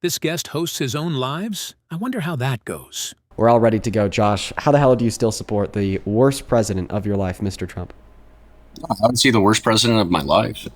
This guest hosts his own lives? I wonder how that goes. We're all ready to go. Josh, how the hell do you still support the worst president of your life, Mr. Trump? I would see the worst president of my life.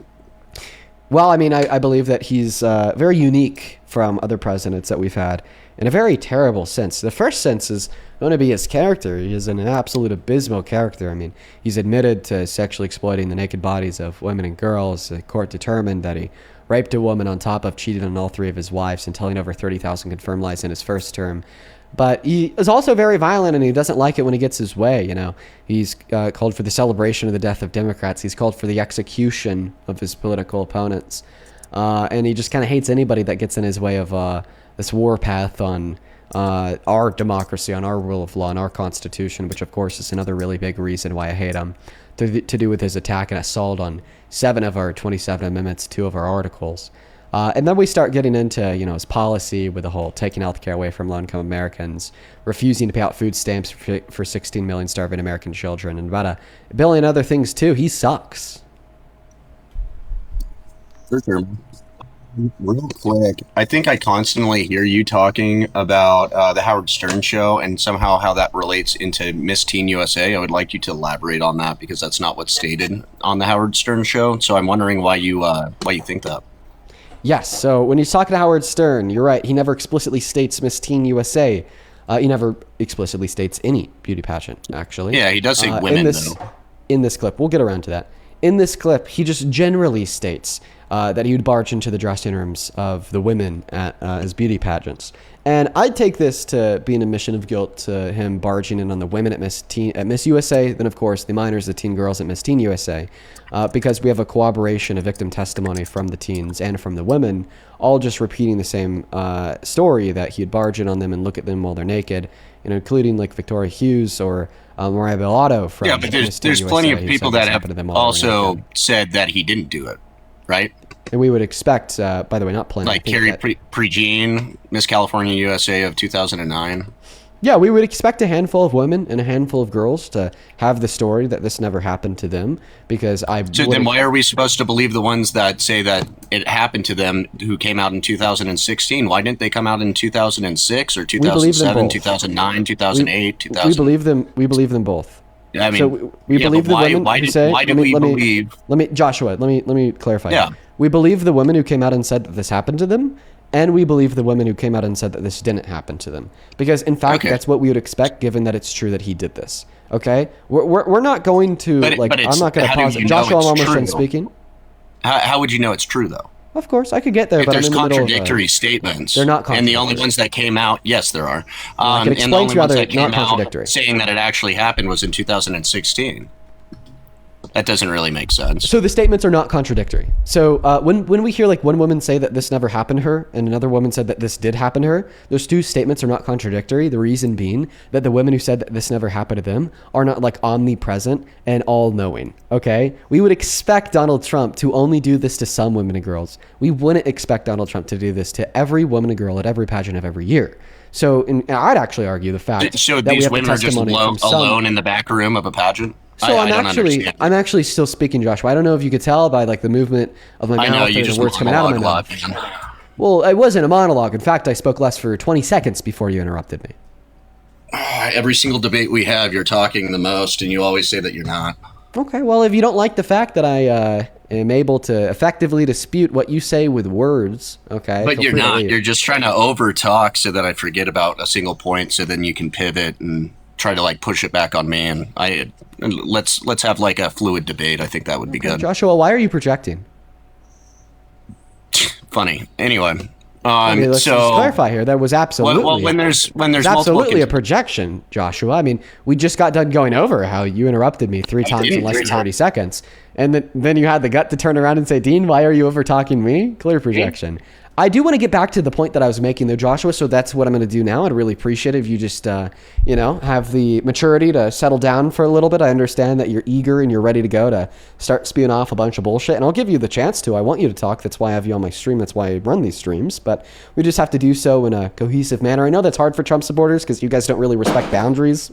Well, I mean, I believe that he's very unique from other presidents that we've had in a very terrible sense. The first sense is going to be his character. He is an absolute abysmal character. I mean, he's admitted to sexually exploiting the naked bodies of women and girls. The court determined that he raped a woman on top of cheating on all three of his wives and telling over 30,000 confirmed lies in his first term. But he is also very violent, and he doesn't like it when he gets his way. You know, he's called for the celebration of the death of Democrats. He's called for the execution of his political opponents, and he just kind of hates anybody that gets in his way of this warpath on our democracy, on our rule of law, and our Constitution, which of course is another really big reason why I hate him, to do with his attack and assault on 7 of our 27 amendments, 2 of our articles. And then we start getting into, you know, his policy with the whole taking health care away from low-income Americans, refusing to pay out food stamps for 16 million starving American children, and about a billion other things too. He sucks. For sure. Real quick, I think I constantly hear you talking about the Howard Stern show and somehow how that relates into Miss Teen USA. I would like you to elaborate on that because that's not what's stated on the Howard Stern show. So I'm wondering why you think that. Yes, so when he's talking to Howard Stern, you're right. He never explicitly states Miss Teen USA. He never explicitly states any beauty pageant, actually. Yeah, he does say women, though. In this clip, we'll get around to that. In this clip, he just generally states that he would barge into the dressing rooms of the women at his beauty pageants. And I'd take this to be an admission of guilt to him barging in on the women at Miss USA, then of course the minors, the teen girls at Miss Teen USA, because we have a corroboration of victim testimony from the teens and from the women, all just repeating the same story that he'd barge in on them and look at them while they're naked, you know, including like Victoria Hughes or Mariah Bellato from Yeah, but there's plenty of people that have also said that he didn't do it, right? And we would expect, by the way, not plenty. Like Carrie Prejean, Miss California USA of 2009. Yeah, we would expect a handful of women and a handful of girls to have the story that this never happened to them, because So then why are we supposed to believe the ones that say that it happened to them who came out in 2016? Why didn't they come out in 2006 or 2007, 2009, 2008, 2000? We believe them both. I mean, so we believe the women who say. Why do we believe? Joshua, let me clarify. Yeah. We believe the women who came out and said that this happened to them, and we believe the women who came out and said that this didn't happen to them. Because, in fact, that's what we would expect, given that it's true that he did this. Okay? We're not going to, I'm not going to pause it. Joshua, I'm almost done speaking. How would you know it's true, though? Of course, I could get there, but there's I'm in the middle of contradictory statements. They're not contradictory. And the only ones that came out, yes, there are. I can explain and the only to you how ones they're that came not contradictory. out saying that it actually happened was in 2016. That doesn't really make sense. So the statements are not contradictory. So when we hear like one woman say that this never happened to her and another woman said that this did happen to her, those two statements are not contradictory. The reason being that the women who said that this never happened to them are not like omnipresent and all-knowing, okay? We would expect Donald Trump to only do this to some women and girls. We wouldn't expect Donald Trump to do this to every woman and girl at every pageant of every year. So I'd actually argue the fact that these we have women are just alone in the back room of a pageant. So I'm actually still speaking, Joshua. I don't know if you could tell by like the movement of my mouth or the words coming out of my mouth. Well, it wasn't a monologue. In fact, I spoke less for 20 seconds before you interrupted me. Every single debate we have, you're talking the most, and you always say that you're not. Okay, well, if you don't like the fact that I am able to effectively dispute what you say with words, okay. But you're not. You're just trying to over talk so that I forget about a single point, so then you can pivot and try to like push it back on me. And let's have like a fluid debate. I think that would be good. Joshua, why are you projecting? Funny. Anyway, let's just clarify here. There was absolutely when there's absolutely a projection, Joshua. I mean, we just got done going over how you interrupted me 3 times in less than 30 seconds, and then you had the gut to turn around and say, "Dean, why are you over talking me?" Clear projection. I do want to get back to the point that I was making though, Joshua, so that's what I'm going to do now. I'd really appreciate it if you just, have the maturity to settle down for a little bit. I understand that you're eager and you're ready to go to start spewing off a bunch of bullshit, and I'll give you the chance to. I want you to talk. That's why I have you on my stream. That's why I run these streams, but we just have to do so in a cohesive manner. I know that's hard for Trump supporters because you guys don't really respect boundaries.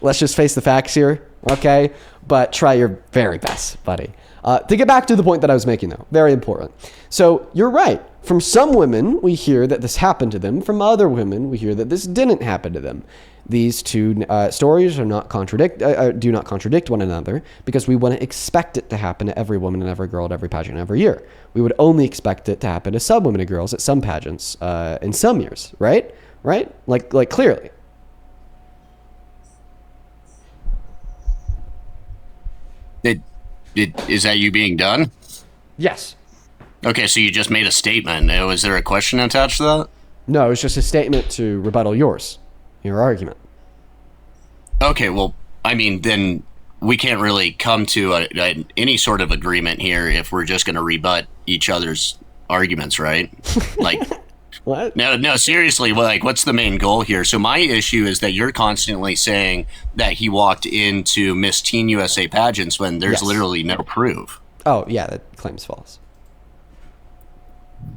Let's just face the facts here, okay? But try your very best, buddy. To get back to the point that I was making, though, very important. So you're right. From some women, we hear that this happened to them. From other women, we hear that this didn't happen to them. These two stories do not contradict one another, because we wouldn't expect it to happen to every woman and every girl at every pageant every year. We would only expect it to happen to some women and girls at some pageants in some years, right? Right? Like clearly. Is that you being done? Yes. Okay, so you just made a statement. Was there a question attached to that? No, it's just a statement to rebuttal your argument. Okay, well, I mean, then we can't really come to any sort of agreement here if we're just going to rebut each other's arguments, right? Like, what? No, seriously, like, what's the main goal here? So my issue is that you're constantly saying that he walked into Miss Teen USA pageants when there's literally no proof. Oh, yeah, that claim's false.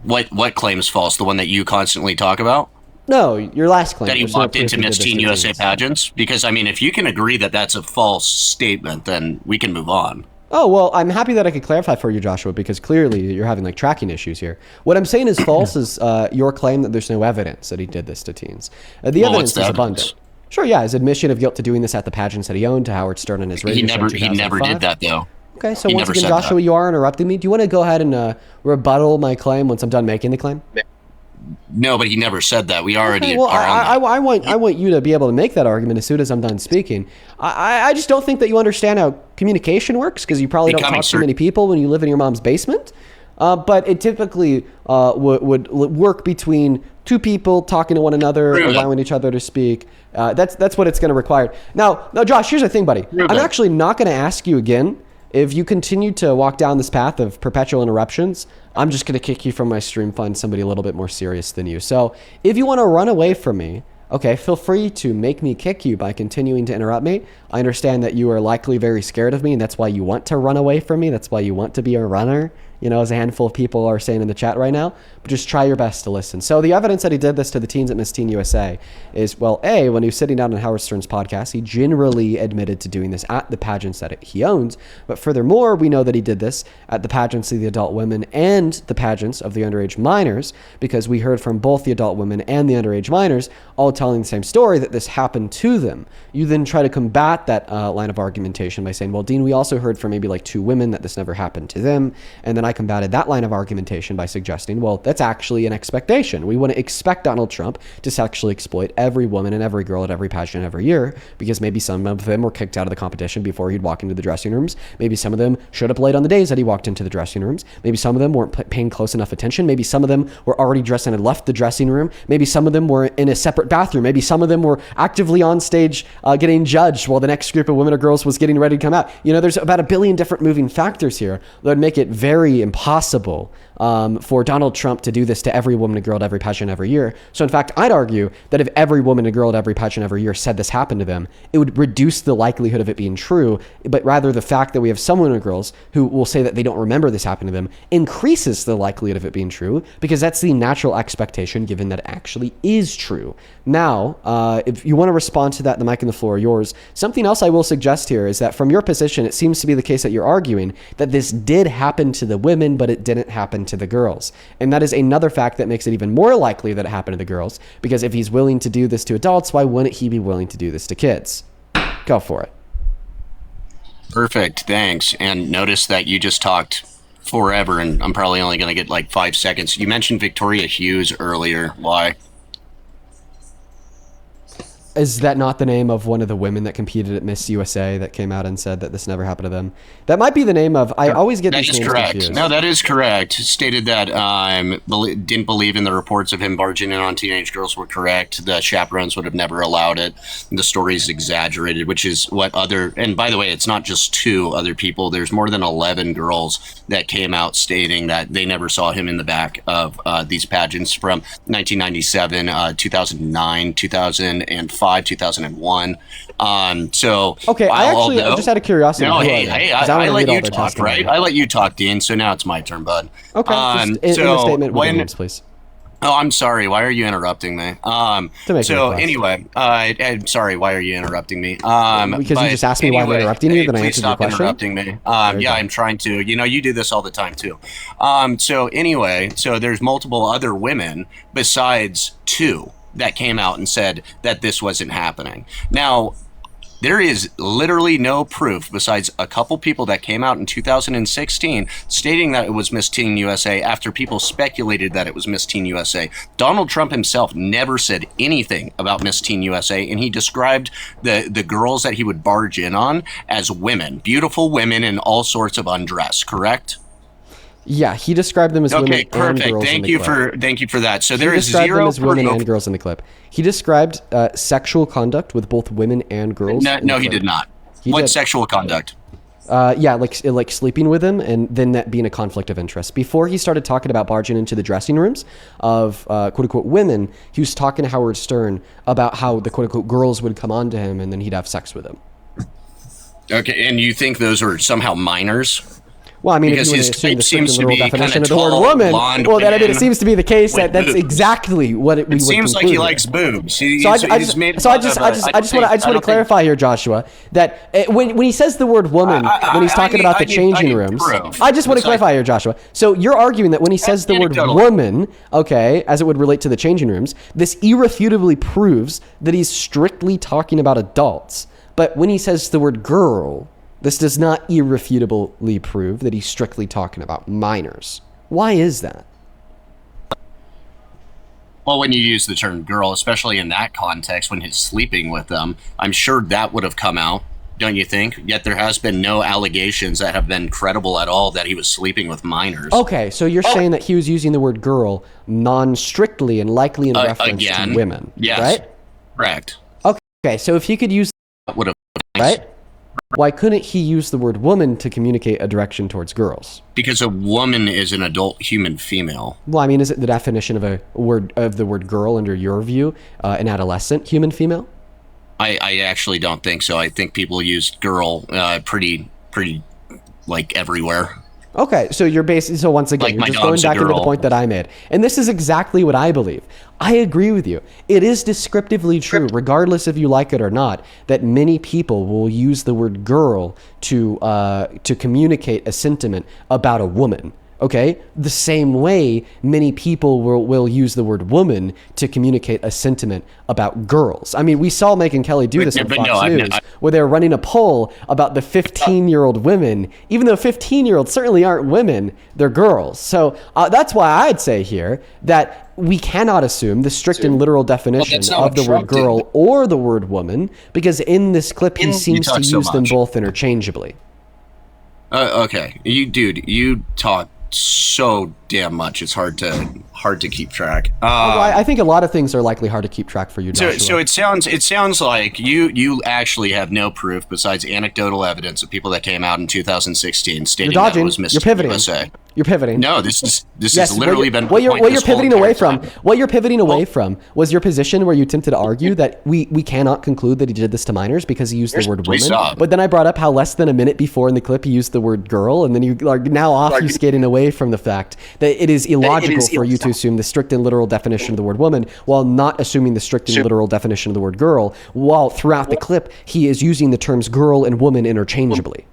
What claim's false? The one that you constantly talk about? No, your last claim. That he walked into Miss Teen USA pageants? Because, I mean, if you can agree that that's a false statement, then we can move on. Oh, well, I'm happy that I could clarify for you, Joshua, because clearly you're having like tracking issues here. What I'm saying is false is your claim that there's no evidence that he did this to teens. The evidence is abundant. Sure, yeah, his admission of guilt to doing this at the pageants that he owned to Howard Stern and his radio show in 2005. He never did that, though. Okay, so once again, Joshua, you are interrupting me. Do you want to go ahead and rebuttal my claim once I'm done making the claim? No, but he never said that. We already okay, well, I want you to be able to make that argument as soon as I'm done speaking. I just don't think that you understand how communication works, because you probably don't talk to many people when you live in your mom's basement. But it typically would work between two people talking to one another, allowing each other to speak. That's what it's going to require. Now, Josh, here's the thing, buddy. I'm actually not going to ask you again. If you continue to walk down this path of perpetual interruptions, I'm just going to kick you from my stream, find somebody a little bit more serious than you. So if you want to run away from me, okay, feel free to make me kick you by continuing to interrupt me. I understand that you are likely very scared of me, and that's why you want to run away from me. That's why you want to be a runner, you know, as a handful of people are saying in the chat right now. But just try your best to listen. So the evidence that he did this to the teens at Miss Teen USA is, well, A, when he was sitting down on Howard Stern's podcast, he generally admitted to doing this at the pageants that he owns. But furthermore, we know that he did this at the pageants of the adult women and the pageants of the underage minors, because we heard from both the adult women and the underage minors all telling the same story, that this happened to them. You then try to combat that line of argumentation by saying, well, Dean, we also heard from maybe like two women that this never happened to them. And then I combated that line of argumentation by suggesting, well, that's actually an expectation. We wouldn't expect Donald Trump to sexually exploit every woman and every girl at every pageant every year, because maybe some of them were kicked out of the competition before he'd walk into the dressing rooms. Maybe some of them showed up late on the days that he walked into the dressing rooms. Maybe some of them weren't paying close enough attention. Maybe some of them were already dressed and had left the dressing room. Maybe some of them were in a separate bathroom. Maybe some of them were actively on stage getting judged while the next group of women or girls was getting ready to come out. You know, there's about a billion different moving factors here that would make it very impossible for Donald Trump to do this to every woman and girl at every pageant every year. So in fact, I'd argue that if every woman and girl at every pageant every year said this happened to them, it would reduce the likelihood of it being true. But rather, the fact that we have some women and girls who will say that they don't remember this happened to them increases the likelihood of it being true, because that's the natural expectation given that it actually is true. Now, if you want to respond to that, the mic and the floor are yours. Something else I will suggest here is that from your position, it seems to be the case that you're arguing that this did happen to the women, but it didn't happen to the girls. And that is another fact that makes it even more likely that it happened to the girls, because if he's willing to do this to adults, why wouldn't he be willing to do this to kids? Go for it. Perfect, thanks. And notice that you just talked forever, and I'm probably only going to get like 5 seconds. You mentioned Victoria Hughes earlier. Why? Is that not the name of one of the women that competed at Miss USA that came out and said that this never happened to them? That might be the name of... I always get these names confused. No, that is correct. Stated that didn't believe in the reports of him barging in on teenage girls were correct. The chaperones would have never allowed it. The story's exaggerated, which is what other... And by the way, it's not just 2 other people. There's more than 11 girls that came out stating that they never saw him in the back of these pageants from 1997, 2009, 2005. 2001. So okay, I just had a curiosity. No, hey, I let you talk, right? I let you talk, Dean. So now it's my turn, bud. Okay, in a statement with names, please. Oh, I'm sorry. Why are you interrupting me? To make it So request. anyway, I'm sorry. Why are you interrupting me? Because you But just asked me why I'm anyway, interrupting you, hey, then I please answered your stop question. interrupting me. There you Yeah, go. I'm trying to. You do this all the time too. So anyway, so there's multiple other women besides two that came out and said that this wasn't happening. Now, there is literally no proof besides a couple people that came out in 2016 stating that it was Miss Teen USA after people speculated that it was Miss Teen USA. Donald Trump himself never said anything about Miss Teen USA, and he described the girls that he would barge in on as women, beautiful women in all sorts of undress, correct? Yeah, he described them as women Okay, and perfect. girls in the clip. Thank you for that. So He there is described them zero as women proof. and girls in the clip. He described sexual conduct with both women and girls. No, he did not. What did. sexual conduct? Yeah, like sleeping with him, and then that being a conflict of interest. Before he started talking about barging into the dressing rooms of quote unquote women, he was talking to Howard Stern about how the quote unquote girls would come on to him, and then he'd have sex with them. Okay, and you think those are somehow minors? Well, I mean, Because if you his want to assume type the strict seems and to literal be definition kinda of the word tall, woman, blonde well, then I mean, it women seems to be the case that with that's boobs. exactly what we would It seems like conclude he here. likes boobs. He- So he's- I he's just made want fun of to it. I don't think- clarify here, Joshua, that when he says the word woman, when he's talking about the changing rooms, proof. I just want to It's like- clarify here, Joshua. So you're arguing that when he says the word anecdotal. woman, okay, as it would relate to the changing rooms, this irrefutably proves that he's strictly talking about adults. But when he says the word girl, this does not irrefutably prove that he's strictly talking about minors. Why is that? Well, when you use the term girl, especially in that context, when he's sleeping with them, I'm sure that would have come out, don't you think? Yet there has been no allegations that have been credible at all that he was sleeping with minors. Okay, so you're saying that he was using the word girl non-strictly and likely in reference Again, to women, yes, right? correct. Okay, so if he could use, That would have right? Why couldn't he use the word woman to communicate a direction towards girls? because a woman is an adult human female. Well, I mean, is it the definition of the word girl under your view, an adolescent human female? I actually don't think so. I think people use girl pretty like everywhere. Okay, so you're basically, so once again, Like, you're my just going dog's a back into the girl. point that I made. And this is exactly what I believe. I agree with you. It is descriptively true, regardless if you like it or not, that many people will use the word girl to communicate a sentiment about a woman. Okay? The same way many people will use the word woman to communicate a sentiment about girls. I mean, we saw Megyn Kelly do this on But Fox no, News, where they were running a poll about the 15-year-old women, even though 15-year-olds certainly aren't women, they're girls. So that's why I'd say here that we cannot assume the strict and literal definition that's not of the what word Trump did. girl or the word woman, because in this clip, he seems to talk so use them much. both interchangeably. Okay, you talk so damn much. It's hard to keep track. Well, I think a lot of things are likely hard to keep track for you, Joshua. So it sounds like you actually have no proof besides anecdotal evidence of people that came out in 2016 stating You're that it dodging. was Miss You're pivoting. USA. You're pivoting. No, this Yes, has literally been what you're pivoting away from. Time. What you're pivoting away from was your position where you attempted to argue that we cannot conclude that he did this to minors because he used the word Please woman. stop. But then I brought up how less than a minute before in the clip he used the word girl, and then you are now obfuscating away from the fact that it is illogical for you to assume the strict and literal definition of the word woman while not assuming the strict and literal definition of the word girl. While throughout the clip he is using the terms girl and woman interchangeably.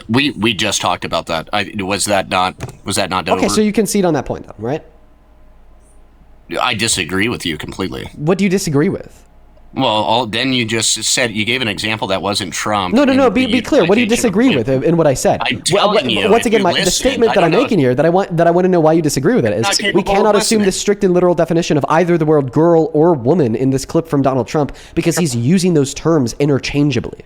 We just talked about that. Was that not Okay, over? so you concede on that point, though, right? I disagree with you completely. What do you disagree with? Well, then you just said you gave an example that wasn't Trump. No. in Be the clear. What do you utilization disagree of- with in what I said? I'm telling you, Once if again, you the listen, statement I that I'm don't know making here that I want to know why you disagree with it is not we capable of cannot assume the listening. strict and literal definition of either the word girl or woman in this clip from Donald Trump because he's using those terms interchangeably.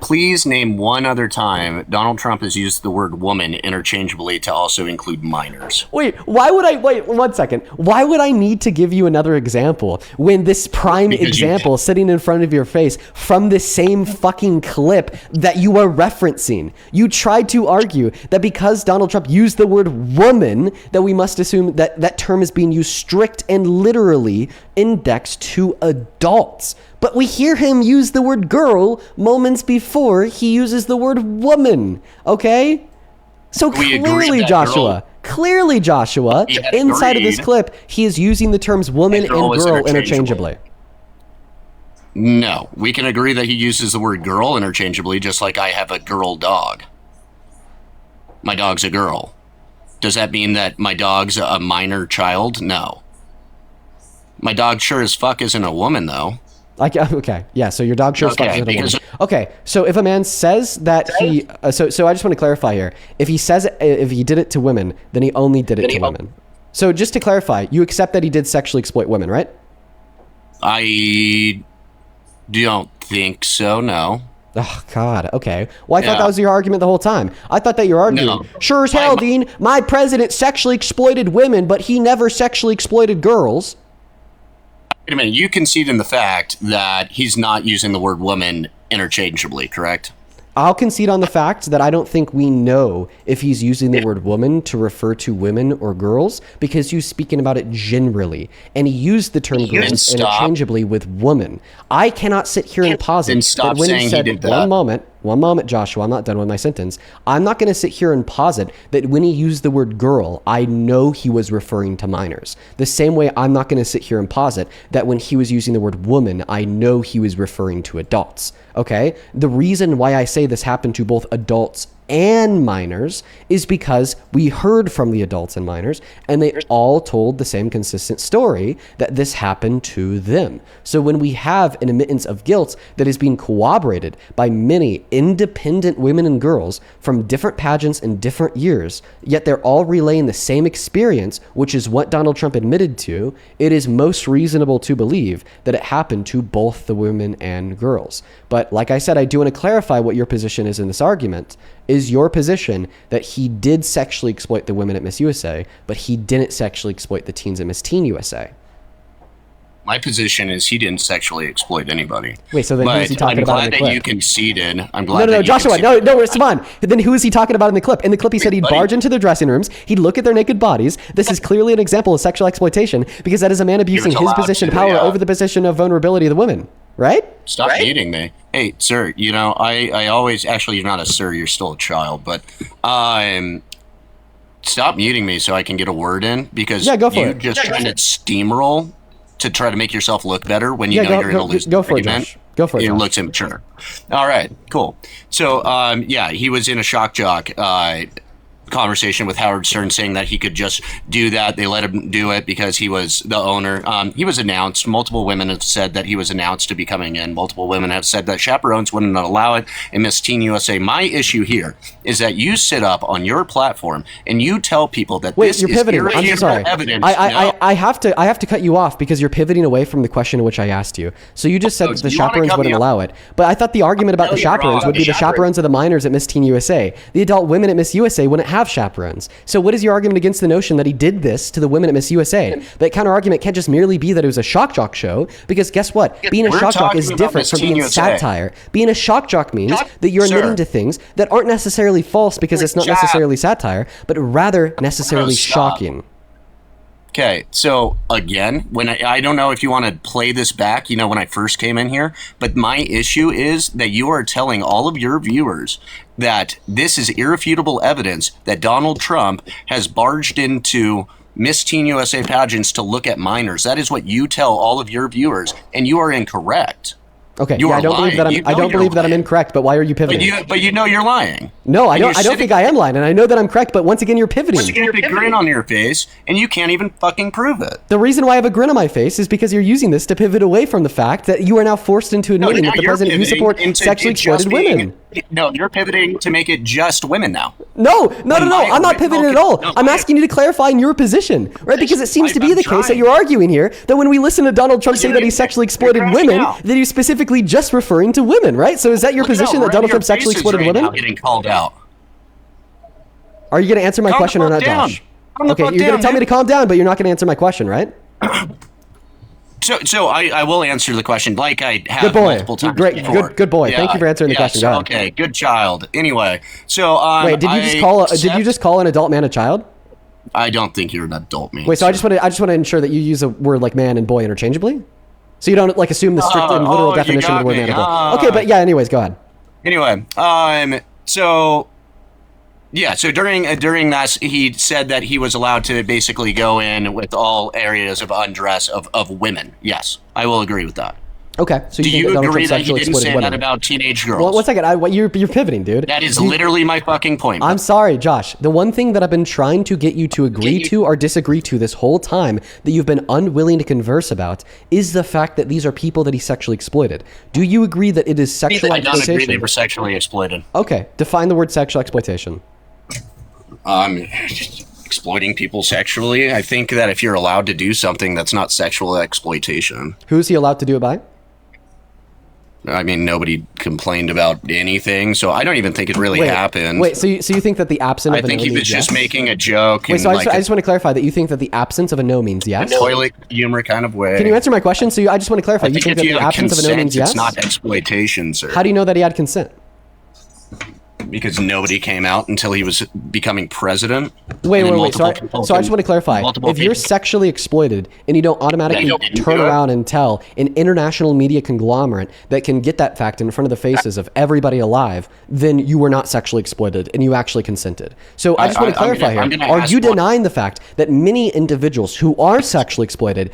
Please name one other time Donald Trump has used the word woman interchangeably to also include minors. Wait, wait 1 second. Why would I need to give you another example when this prime Because you- example sitting in front of your face from the same fucking clip that you are referencing? You tried to argue that because Donald Trump used the word woman, that we must assume that that term is being used strict and literally indexed to adults. But we hear him use the word girl moments before he uses the word woman, okay? So We agree clearly, that Joshua, Clearly, Joshua, inside of this clip, he is using the terms woman and girl interchangeably. No, we can agree that he uses the word girl interchangeably, just like I have a girl dog. My dog's a girl. Does that mean that my dog's a minor child? No. My dog sure as fuck isn't a woman, though. Okay, yeah, so your dog sure as fuck isn't a woman. Okay, so if a man says that he... so I just want to clarify here. If he says if he did it to women, then he only did it to women. So just to clarify, you accept that he did sexually exploit women, right? I don't think so, no. Oh, God, okay. Well, I thought that was your argument the whole time. I thought that you're arguing, sure as hell, Dean, my president sexually exploited women, but he never sexually exploited girls. Wait a minute, you concede in the fact that he's not using the word woman interchangeably, correct? I'll concede on the fact that I don't think we know if he's using the word woman to refer to women or girls, because he's speaking about it generally. And he used the term girls interchangeably with woman. I cannot sit here and posit that when he said, one moment, Joshua, I'm not done with my sentence. I'm not going to sit here and posit that when he used the word girl, I know he was referring to minors. The same way I'm not going to sit here and posit that when he was using the word woman, I know he was referring to adults. Okay? The reason why I say this happened to both adults and minors is because we heard from the adults and minors, and they all told the same consistent story that this happened to them. So when we have an admittance of guilt that is being corroborated by many independent women and girls from different pageants in different years, yet they're all relaying the same experience, which is what Donald Trump admitted to, it is most reasonable to believe that it happened to both the women and girls. But like I said, I do want to clarify what your position is in this argument. Is your position that he did sexually exploit the women at Miss USA, but he didn't sexually exploit the teens at Miss Teen USA? My position is he didn't sexually exploit anybody. Wait, so then who is he talking about in the clip? I'm glad that you conceded. I'm glad No, Joshua, no, come on. Then who is he talking about in the clip? In the clip, he said he'd barge into their dressing rooms, he'd look at their naked bodies. This is clearly an example of sexual exploitation because that is a man abusing his position of power over the position of vulnerability of the women, right? Stop muting me. Hey, sir, you know, I always... Actually, you're not a sir, you're still a child, but... Stop muting me so I can get a word in because you're just trying to steamroll to try to make yourself look better when you know you're going to lose. Go for it, Josh. Go for it, It Josh. looks immature. All right, cool. So, yeah, he was in a shock jock conversation with Howard Stern saying that he could just do that. They let him do it because he was the owner. He was announced. Multiple women have said that he was announced to be coming in. Multiple women have said that chaperones wouldn't allow it in Miss Teen USA. My issue here is that you sit up on your platform and you tell people that this you're pivoting. I'm sorry. Evidence. I have to cut you off because you're pivoting away from the question in which I asked you. So you just said that the chaperones wouldn't allow it. But I thought the argument about the chaperones would be the chaperones of the minors at Miss Teen USA. The adult women at Miss USA wouldn't have chaperones. So what is your argument against the notion that he did this to the women at Miss USA? That counter argument can't just merely be that it was a shock jock show, because guess what? Being a shock jock is different from being satire. Being a shock jock means that you're admitting to things that aren't necessarily false because it's not necessarily satire, but rather necessarily shocking. Okay, so again, when I don't know if you want to play this back, you know, when I first came in here, but my issue is that you are telling all of your viewers that this is irrefutable evidence that Donald Trump has barged into Miss Teen USA pageants to look at minors. That is what you tell all of your viewers, and you are incorrect. Okay, I don't believe that I don't believe that I'm incorrect, but why are you pivoting? But you know you're lying. No, I don't think I am lying, and I know that I'm correct, but once again, you're pivoting. You have a grin on your face, and you can't even fucking prove it. The reason why I have a grin on my face is because you're using this to pivot away from the fact that you are now forced into admitting that the president you support sexually exploited women. No, you're pivoting to make it just women now. No, I'm not pivoting at all. I'm asking you to clarify in your position, right? Because it seems to be the case that you're arguing here that when we listen to Donald Trump say that he sexually exploited women, that he's specifically just referring to women, right? So is that your position that Donald Trump sexually exploited women? Getting called out. Are you going to answer my question or not, Josh? Okay, you're going to tell me to calm down, but you're not going to answer my question, right? So I will answer the question like I have multiple times before. Good boy. Yeah, thank you for answering the question. Go ahead. Okay, good child. Anyway, so wait, did you just call an adult man a child? I don't think you're an adult man. Wait, so I just want to ensure that you use a word like man and boy interchangeably, so you don't like assume the strict and literal definition of the word man and boy. Okay, but yeah. Anyways, go ahead. Anyway, so Yeah, so during that, he said that he was allowed to basically go in with all areas of undress of women. Yes, I will agree with that. Okay, so Do think you that Donald agree Trump that he sexually didn't exploited say women? that about teenage girls? Well, one second. You're pivoting, dude. That is literally my fucking point. I'm sorry, Josh. The one thing that I've been trying to get you to agree to or disagree to this whole time that you've been unwilling to converse about is the fact that these are people that he sexually exploited. Do you agree that it is sexual I don't exploitation? agree they were sexually exploited. Okay, define the word sexual exploitation. Exploiting people sexually. I think that if you're allowed to do something, that's not sexual exploitation. Who's he allowed to do it by? I mean, nobody complained about anything, so I don't even think it really happened. Wait, so you think that the absence of a no I think he was means just yes? making a joke. Wait, so I just want to clarify that you think that the absence of a no means yes? toilet humor kind of way. Can you answer my question? So I just want to clarify. I You think think if that you the have absence of a no consent, means yes? it's not exploitation, sir. How do you know that he had consent? Because nobody came out until he was becoming president. Wait. And then So I just want to clarify. If you're sexually exploited and you don't automatically turn around and tell an international media conglomerate that can get that fact in front of the faces of everybody alive, then you were not sexually exploited and you actually consented. So I just want to clarify here. Are you denying the fact that many individuals who are sexually exploited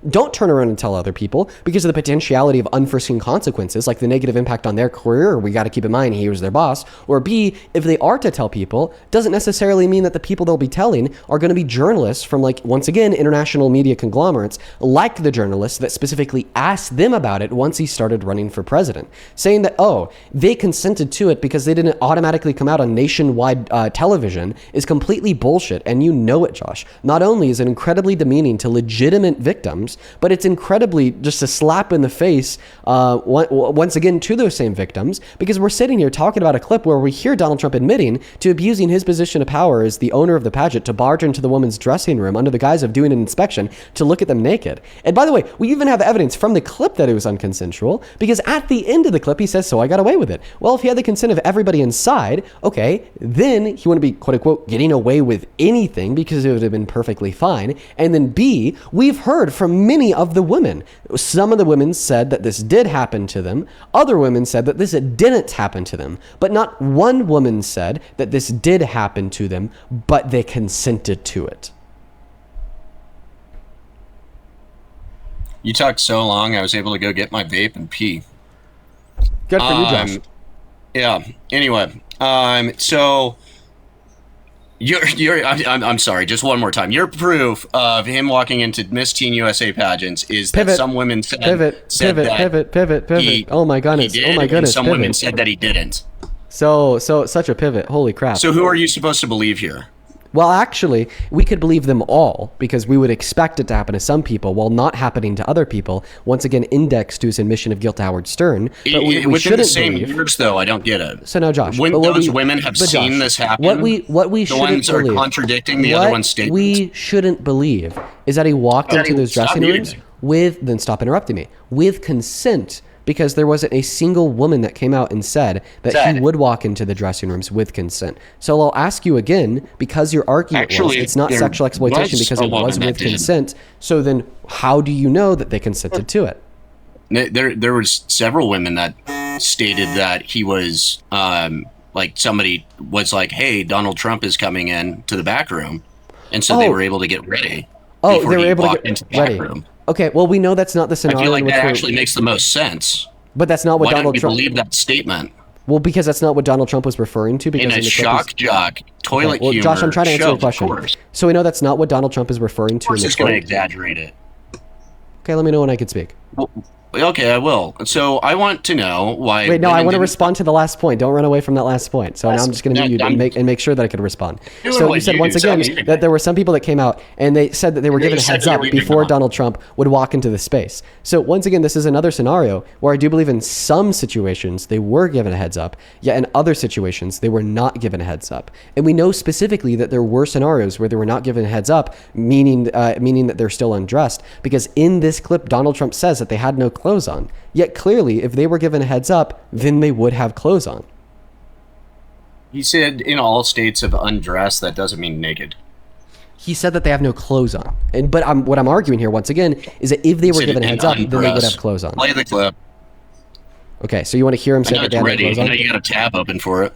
don't turn around and tell other people because of the potentiality of unforeseen consequences, like the negative impact on their career, we got to keep in mind he was their boss, or B, if they are to tell people, doesn't necessarily mean that the people they'll be telling are going to be journalists from, like, once again, international media conglomerates, like the journalists that specifically asked them about it once he started running for president, saying that, they consented to it because they didn't automatically come out on nationwide television is completely bullshit, and you know it, Josh. Not only is it incredibly demeaning to legitimate victims, but it's incredibly just a slap in the face once again to those same victims, because we're sitting here talking about a clip where we hear Donald Trump admitting to abusing his position of power as the owner of the pageant to barge into the woman's dressing room under the guise of doing an inspection to look at them naked. And by the way, we even have evidence from the clip that it was unconsensual, because at the end of the clip he says, so I got away with it. Well, if he had the consent of everybody inside, okay, then he wouldn't be quote unquote getting away with anything because it would have been perfectly fine. And then B, we've heard from many of the women. Some of the women said that this did happen to them. Other women said that this didn't happen to them. But not one woman said that this did happen to them, but they consented to it. You talked so long, I was able to go get my vape and pee. Good for you, Josh. Yeah. Anyway, so I'm sorry. Just one more time. Your proof of him walking into Miss Teen USA pageants is that some women said pivot. Oh my goodness. Oh my goodness. Some women said that he didn't. So such a pivot. Holy crap. So who are you supposed to believe here? Well, actually, we could believe them all because we would expect it to happen to some people while not happening to other people. Once again, indexed to his admission of guilt to Howard Stern. But we within shouldn't the same believe. years, though, I don't get it. So now, Josh, when those women have seen this happen, what we the shouldn't ones are believe, contradicting the other one's statements. What we shouldn't believe is that he walked into those dressing rooms then stop interrupting me, with consent. Because there wasn't a single woman that came out and said that he would walk into the dressing rooms with consent. So I'll ask you again, because your argument was it's not sexual exploitation because it was with consent. So then how do you know that they consented to it? There was several women that stated that he was like somebody was like, hey, Donald Trump is coming in to the back room. And so they were able to get ready. Oh, they were able to get into the ready. back room. Okay, well, we know that's not the scenario. I feel like that actually makes the most sense. But that's not what Donald Trump... Why don't you believe that statement? Well, because that's not what Donald Trump was referring to. Because in a shock jock, toilet humor Josh, I'm trying to answer your question. Of course. So we know that's not what Donald Trump is referring to. Of course he's going to exaggerate it. Okay, let me know when I can speak. Well, okay, I will. So I want to know why... Wait, no, I want to respond to the last point. Don't run away from that last point. So now I'm just going to mute you and make sure that I can respond. So you said once again that there were some people that came out and they said that they were given a heads up before Donald Trump would walk into the space. So once again, this is another scenario where I do believe in some situations they were given a heads up, yet in other situations they were not given a heads up. And we know specifically that there were scenarios where they were not given a heads up, meaning that they're still undressed. Because in this clip, Donald Trump says that they had no clothes on. Yet clearly, if they were given a heads up, then they would have clothes on. He said in all states of undress, that doesn't mean naked. He said that they have no clothes on. But what I'm arguing here, once again, is that if they were given a heads up, then they would have clothes on. Play the clip. Okay, so you want to hear him say that they have no clothes on? I know you got a tab open for it.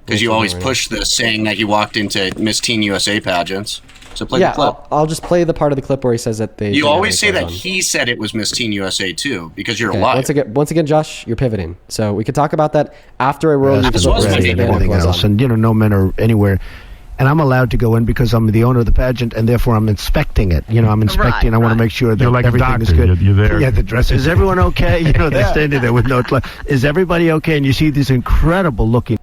Because you always push this, saying that he walked into Miss Teen USA pageants. So play the clip. I'll just play the part of the clip where he says that they. You always say that he said it was Miss Teen USA too, because you're a liar. Once again, Josh, you're pivoting. So we could talk about that after I roll you this was and everything else, and no men are anywhere. And I'm allowed to go in because I'm the owner of the pageant, and therefore I'm inspecting it. I'm inspecting. I want to make sure that like everything is good. You're there. Yeah, the dress. Is everyone okay? They're standing there with no. Is everybody okay? And you see these incredible looking.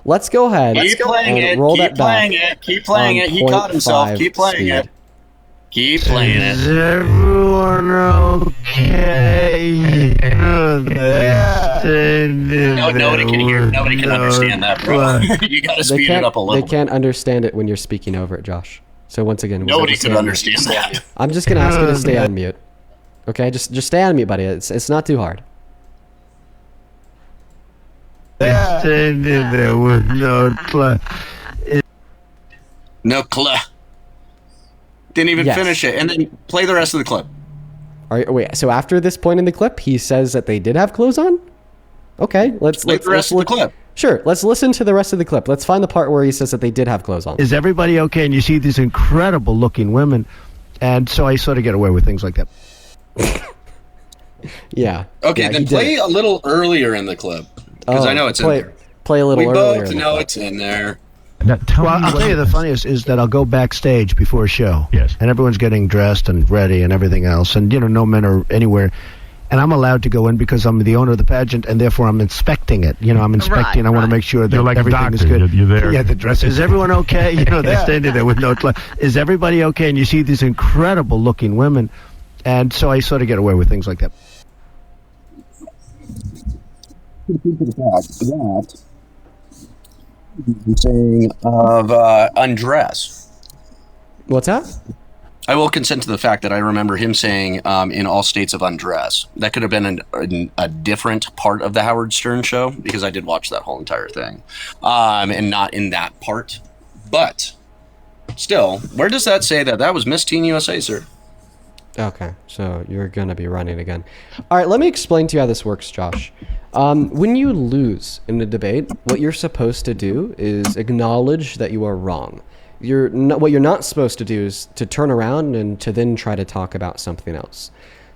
Let's go ahead. Keep playing it. Roll Keep that playing back it. Keep playing it. He caught himself. Keep playing it. Keep playing it. Is everyone okay? Nobody can hear. Nobody can understand that, bro. You got to speed it up a little. They can't understand it when you're speaking over it, Josh. So once again, nobody could understand that. I'm just gonna ask you to stay on mute. Okay, just stay on mute, buddy. It's not too hard. There with no clue. No clue. Didn't even finish it, and then play the rest of the clip. All right, wait. So after this point in the clip, he says that they did have clothes on. Okay, let's play the rest of the clip. Sure, let's listen to the rest of the clip. Let's find the part where he says that they did have clothes on. Is everybody okay? And you see these incredible looking women, and so I sort of get away with things like that. Yeah. Okay, then play a little earlier in the clip. Because I know it's in there. Play a little earlier. We both know it's in there. I'll tell you the funniest is that I'll go backstage before a show. Yes. And everyone's getting dressed and ready and everything else. And, no men are anywhere. And I'm allowed to go in because I'm the owner of the pageant, and therefore I'm inspecting it. I'm inspecting. Right, I want to make sure that like everything is good. You're there. Yeah, the dress. Is everyone okay? They're standing there with no. Is everybody okay? And you see these incredible looking women, and so I sort of get away with things like that. Saying of undress. What's that? I will consent to the fact that I remember him saying in all states of undress. That could have been a different part of the Howard Stern show, because I did watch that whole entire thing, and not in that part. But still, where does that say that was Miss Teen USA, sir? Okay, so you're going to be running again. All right, let me explain to you how this works, Josh. When you lose in a debate, what you're supposed to do is acknowledge that you are wrong. What you're not supposed to do is to turn around and to then try to talk about something else.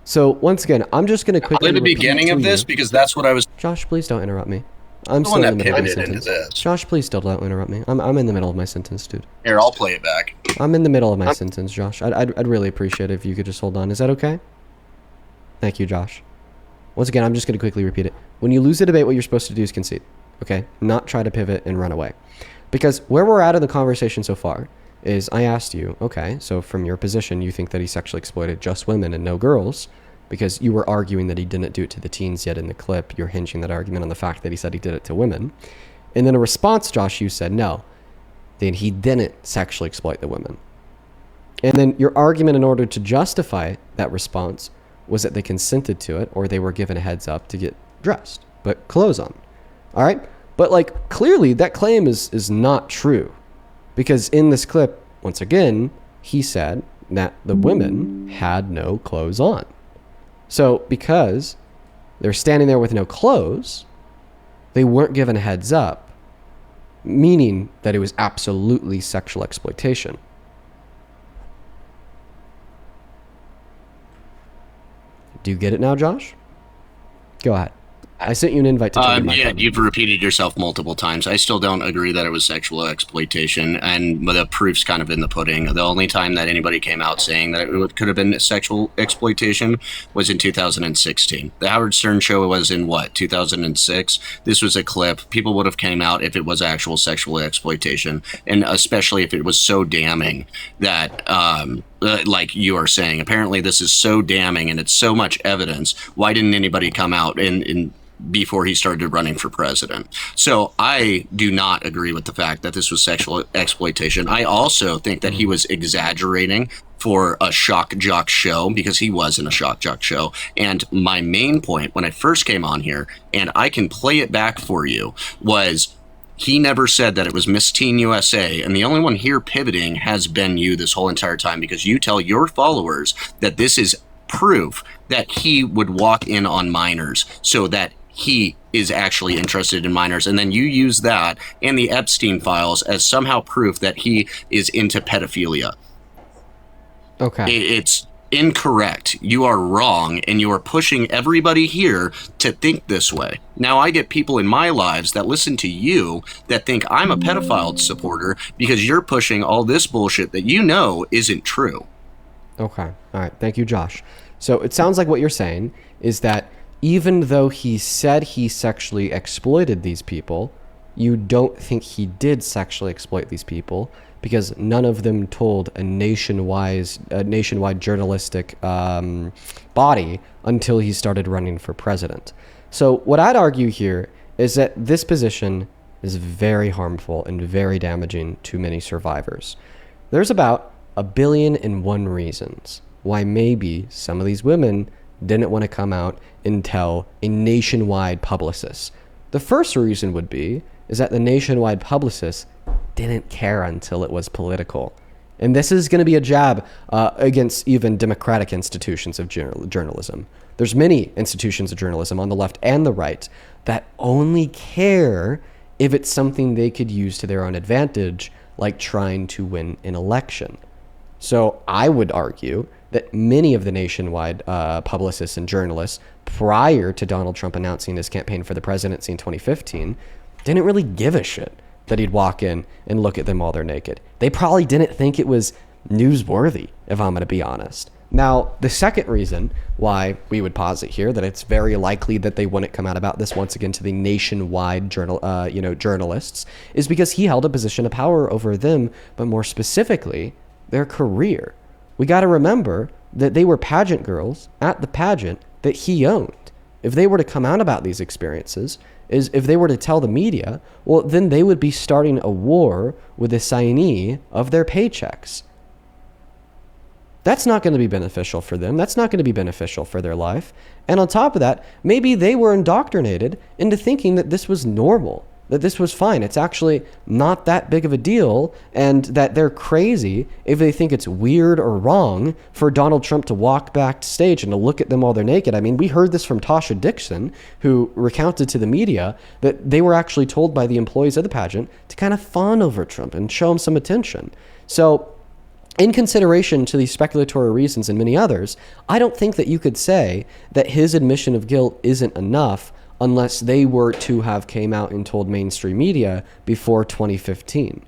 So once again, I'm just going to quickly play the beginning of this, because that's what I was... Josh, please don't interrupt me. I'm the still one in that the middle of my pivoted into sentence. this. Josh, please still don't interrupt me. I'm in the middle of my sentence, dude. Here, I'll play it back. I'm in the middle of my sentence, Josh. I'd really appreciate it if you could just hold on. Is that okay? Thank you, Josh. Once again, I'm just going to quickly repeat it. When you lose a debate, what you're supposed to do is concede. Okay? Not try to pivot and run away. Because where we're at in the conversation so far is I asked you, okay, so from your position, you think that he sexually exploited just women and no girls, because you were arguing that he didn't do it to the teens, yet in the clip, you're hinging that argument on the fact that he said he did it to women. And then in response, Josh, you said no, then he didn't sexually exploit the women. And then your argument in order to justify that response was that they consented to it, or they were given a heads up to get dressed, but clothes on. All right? But clearly that claim is not true, because in this clip, once again, he said that the women had no clothes on. So because they're standing there with no clothes, they weren't given a heads up, meaning that it was absolutely sexual exploitation. Do you get it now, Josh? Go ahead. I sent you an invite to join my Yeah, club. you've repeated yourself multiple times. I still don't agree that it was sexual exploitation, and the proof's kind of in the pudding. The only time that anybody came out saying that it could have been sexual exploitation was in 2016. The Howard Stern show was in, 2006? This was a clip. People would have came out if it was actual sexual exploitation, and especially if it was so damning that... like you are saying, apparently this is so damning and it's so much evidence. Why didn't anybody come out before he started running for president? So I do not agree with the fact that this was sexual exploitation. I also think that he was exaggerating for a shock jock show, because he was in a shock jock show. And my main point when I first came on here, and I can play it back for you, was he never said that it was Miss Teen USA, and the only one here pivoting has been you this whole entire time, because you tell your followers that this is proof that he would walk in on minors so that he is actually interested in minors, and then you use that and the Epstein files as somehow proof that he is into pedophilia. Okay. It's incorrect. You are wrong, and you are pushing everybody here to think this way. Now, I get people in my lives that listen to you that think I'm a pedophile supporter because you're pushing all this bullshit that you know isn't true. Okay. All right. Thank you, Josh. So it sounds like what you're saying is that even though he said he sexually exploited these people, you don't think he did sexually exploit these people because none of them told a nationwide journalistic body until he started running for president. So what I'd argue here is that this position is very harmful and very damaging to many survivors. There's about 1,000,000,001 reasons why maybe some of these women didn't want to come out and tell a nationwide publicist. The first reason would be is that the nationwide publicist didn't care until it was political. And this is going to be a jab against even democratic institutions of journalism. There's many institutions of journalism on the left and the right that only care if it's something they could use to their own advantage, like trying to win an election. So I would argue that many of the nationwide publicists and journalists prior to Donald Trump announcing his campaign for the presidency in 2015 didn't really give a shit that he'd walk in and look at them while they're naked. They probably didn't think it was newsworthy, if I'm going to be honest. Now, the second reason why we would posit here that it's very likely that they wouldn't come out about this once again to the nationwide journalists is because he held a position of power over them, but more specifically, their career. We got to remember that they were pageant girls at the pageant that he owned. If they were to come out about these experiences, if they were to tell the media, well, then they would be starting a war with the signee of their paychecks. That's not going to be beneficial for them. That's not going to be beneficial for their life. And on top of that, maybe they were indoctrinated into thinking that this was normal, that this was fine. It's actually not that big of a deal, and that they're crazy if they think it's weird or wrong for Donald Trump to walk backstage and to look at them while they're naked. I mean, we heard this from Tasha Dixon, who recounted to the media that they were actually told by the employees of the pageant to kind of fawn over Trump and show him some attention. So in consideration to these speculatory reasons and many others, I don't think that you could say that his admission of guilt isn't enough unless they were to have came out and told mainstream media before 2015.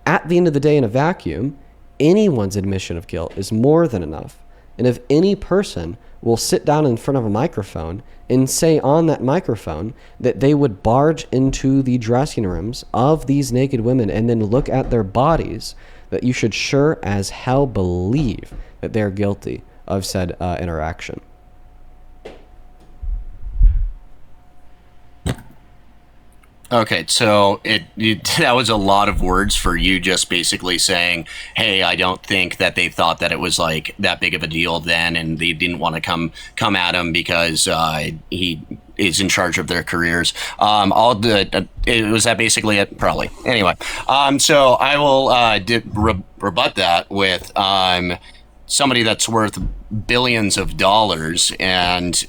At the end of the day, in a vacuum, anyone's admission of guilt is more than enough. And if any person will sit down in front of a microphone and say on that microphone that they would barge into the dressing rooms of these naked women and then look at their bodies, that you should sure as hell believe that they're guilty of said interaction. Okay, so that was a lot of words for you just basically saying, hey, I don't think that they thought that it was like that big of a deal then, and they didn't want to come at him because he is in charge of their careers. Was that basically it? Probably. Anyway, so I will rebut that with somebody that's worth billions of dollars and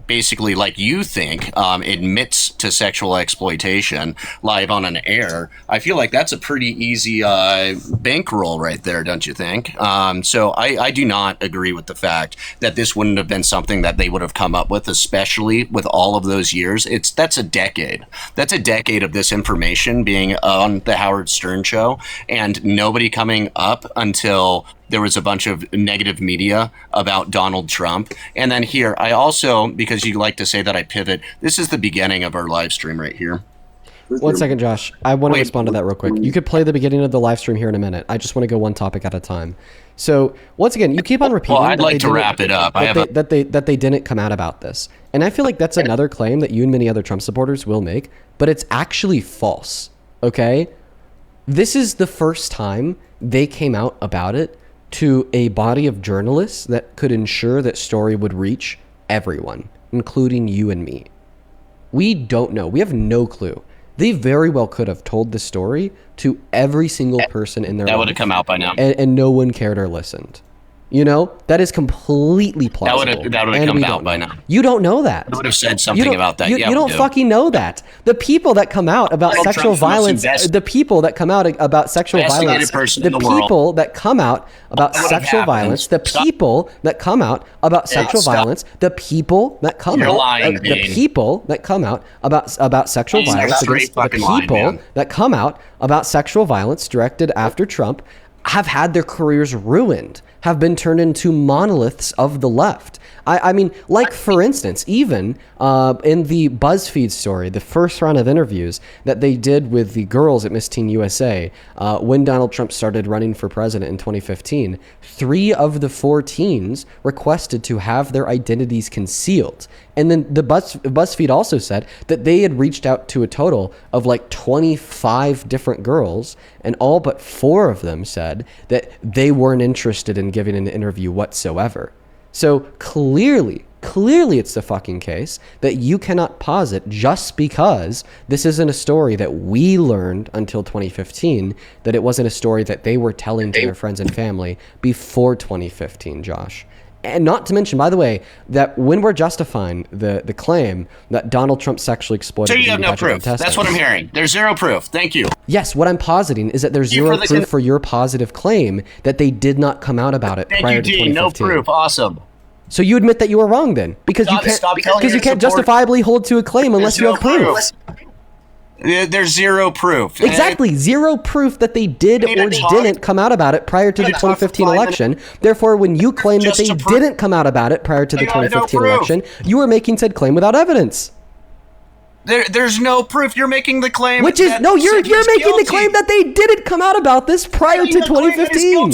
basically, like you think, admits to sexual exploitation live on an air. I feel like that's a pretty easy bankroll right there, don't you think? So I do not agree with the fact that this wouldn't have been something that they would have come up with, especially with all of those years. That's a decade. That's a decade of this information being on the Howard Stern show and nobody coming up until there was a bunch of negative media about Donald Trump. And then here, I also, because you like to say that I pivot, this is the beginning of our live stream right here. 1 second, Josh. I want to respond to that real quick. You could play the beginning of the live stream here in a minute. I just want to go one topic at a time. So once again, you keep on repeating. Well, I'd like to wrap it up. That they didn't come out about this, and I feel like that's another claim that you and many other Trump supporters will make, but it's actually false. Okay, this is the first time they came out about it to a body of journalists that could ensure that story would reach everyone, including you and me. We don't know. We have no clue. They very well could have told the story to every single person in their life. That would have come out by now. And no one cared or listened. You know, that is completely plausible. That would have come out by now. You don't know that. I would have said something about that. You don't fucking know that. The people that come out about sexual violence, the people that come out about sexual violence, the people that come out about sexual violence, the people that come out about sexual violence, the people that come out, the people that come out about sexual violence against the people that come out about sexual violence directed after Trump have had their careers ruined, have been turned into monoliths of the left. I mean, like, for instance, even in the BuzzFeed story, the first round of interviews that they did with the girls at Miss Teen USA, when Donald Trump started running for president in 2015, 3 of the 4 teens requested to have their identities concealed. And then the BuzzFeed also said that they had reached out to a total of like 25 different girls, and all but 4 of them said that they weren't interested in giving an interview whatsoever. So clearly it's the fucking case that you cannot posit just because this isn't a story that we learned until 2015, that it wasn't a story that they were telling to their friends and family before 2015, Josh. And not to mention, by the way, that when we're justifying the claim that Donald Trump sexually exploited... So you have no proof. That's what I'm hearing. There's zero proof. Thank you. Yes, what I'm positing is that there's zero proof for your positive claim that they did not come out about it prior to 2015. No proof. Awesome. So you admit that you were wrong then? Because you can't justifiably hold to a claim unless you have proof. There's zero proof. Exactly. Zero proof that they did or didn't come out about it prior to the 2015 election. Therefore, when you claim that they didn't come out about it prior to the 2015 election, you are making said claim without evidence. There's no proof. You're making the claim. You're making the claim that they didn't come out about this prior to 2015.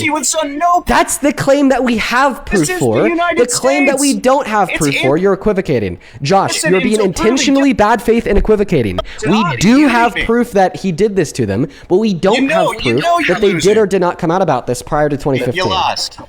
That's the claim that we have proof for. The claim that we don't have proof for, you're equivocating. Josh, you're being intentionally bad faith and equivocating. We do have proof that he did this to them, but we don't have proof that they did or did not come out about this prior to 2015. You lost.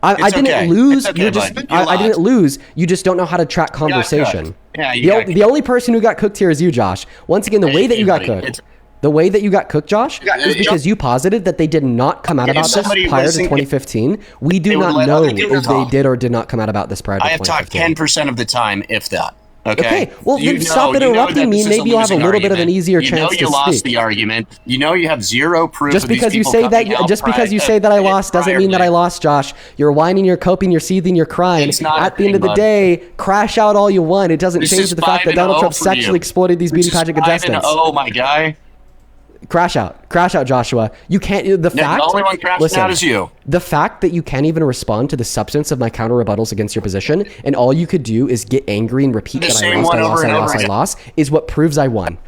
I didn't lose. I didn't lose. You just don't know how to track conversation. The only person who got cooked here is you, Josh. Once again, the way that you got cooked. The way that you got cooked, Josh, is because you posited that they did not come out about this prior to 2015. We do not know if they did or did not come out about this prior to 2015. I have talked 10% of the time, if that. Okay, well, then stop interrupting me. Maybe you'll have a little bit of an easier chance to speak. You lost the argument. You know you have zero proof. Just because you say that I lost doesn't mean that I lost, Josh. You're whining, you're coping, you're seething, you're crying. At the end of the day, crash out all you want. It doesn't change the fact that Donald Trump sexually exploited these beauty pageant contestants. Oh my guy. Crash out, Joshua. You can't. The only one crashing out is you. The fact that you can't even respond to the substance of my counter rebuttals against your position, and all you could do is get angry and repeat that I lost, is what proves I won.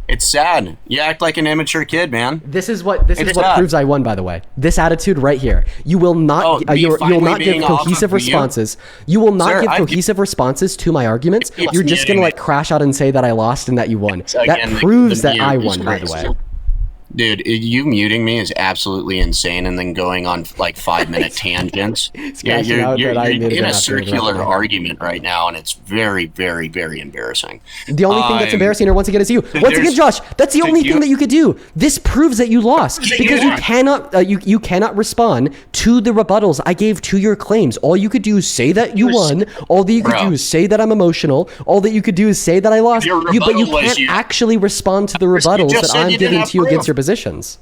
It's sad. You act like an immature kid, man. This is what proves I won. By the way, this attitude right here. You will not. You will not give cohesive responses. You will not give cohesive responses to my arguments. You're just gonna crash out and say that I lost and that you won. That proves that I won. By the way. Dude, you muting me is absolutely insane, and then going on 5-minute tangents. You're in a circular argument right now, and it's very, very, very embarrassing. The only thing that's embarrassing, once again, is you. Once again, Josh, that's the only thing that you could do. This proves that you lost because you cannot respond to the rebuttals I gave to your claims. All you could do is say that you won. All that you could do is say that I'm emotional. All that you could do is say that I lost. But you can't actually respond to the rebuttals that I'm giving to you against your positions.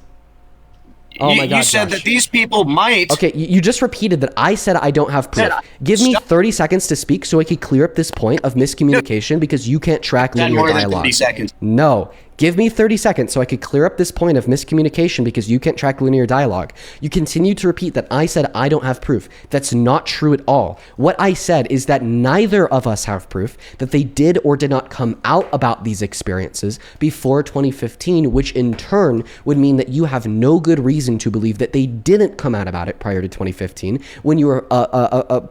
Oh my God, you said that these people might. Okay, you just repeated that I said I don't have proof. Give me 30 seconds to speak so I can clear up this point of miscommunication because you can't track linear dialogue. 30 seconds. No. Give me 30 seconds so I could clear up this point of miscommunication because you can't track linear dialogue. You continue to repeat that I said I don't have proof. That's not true at all. What I said is that neither of us have proof that they did or did not come out about these experiences before 2015, which in turn would mean that you have no good reason to believe that they didn't come out about it prior to 2015 when you were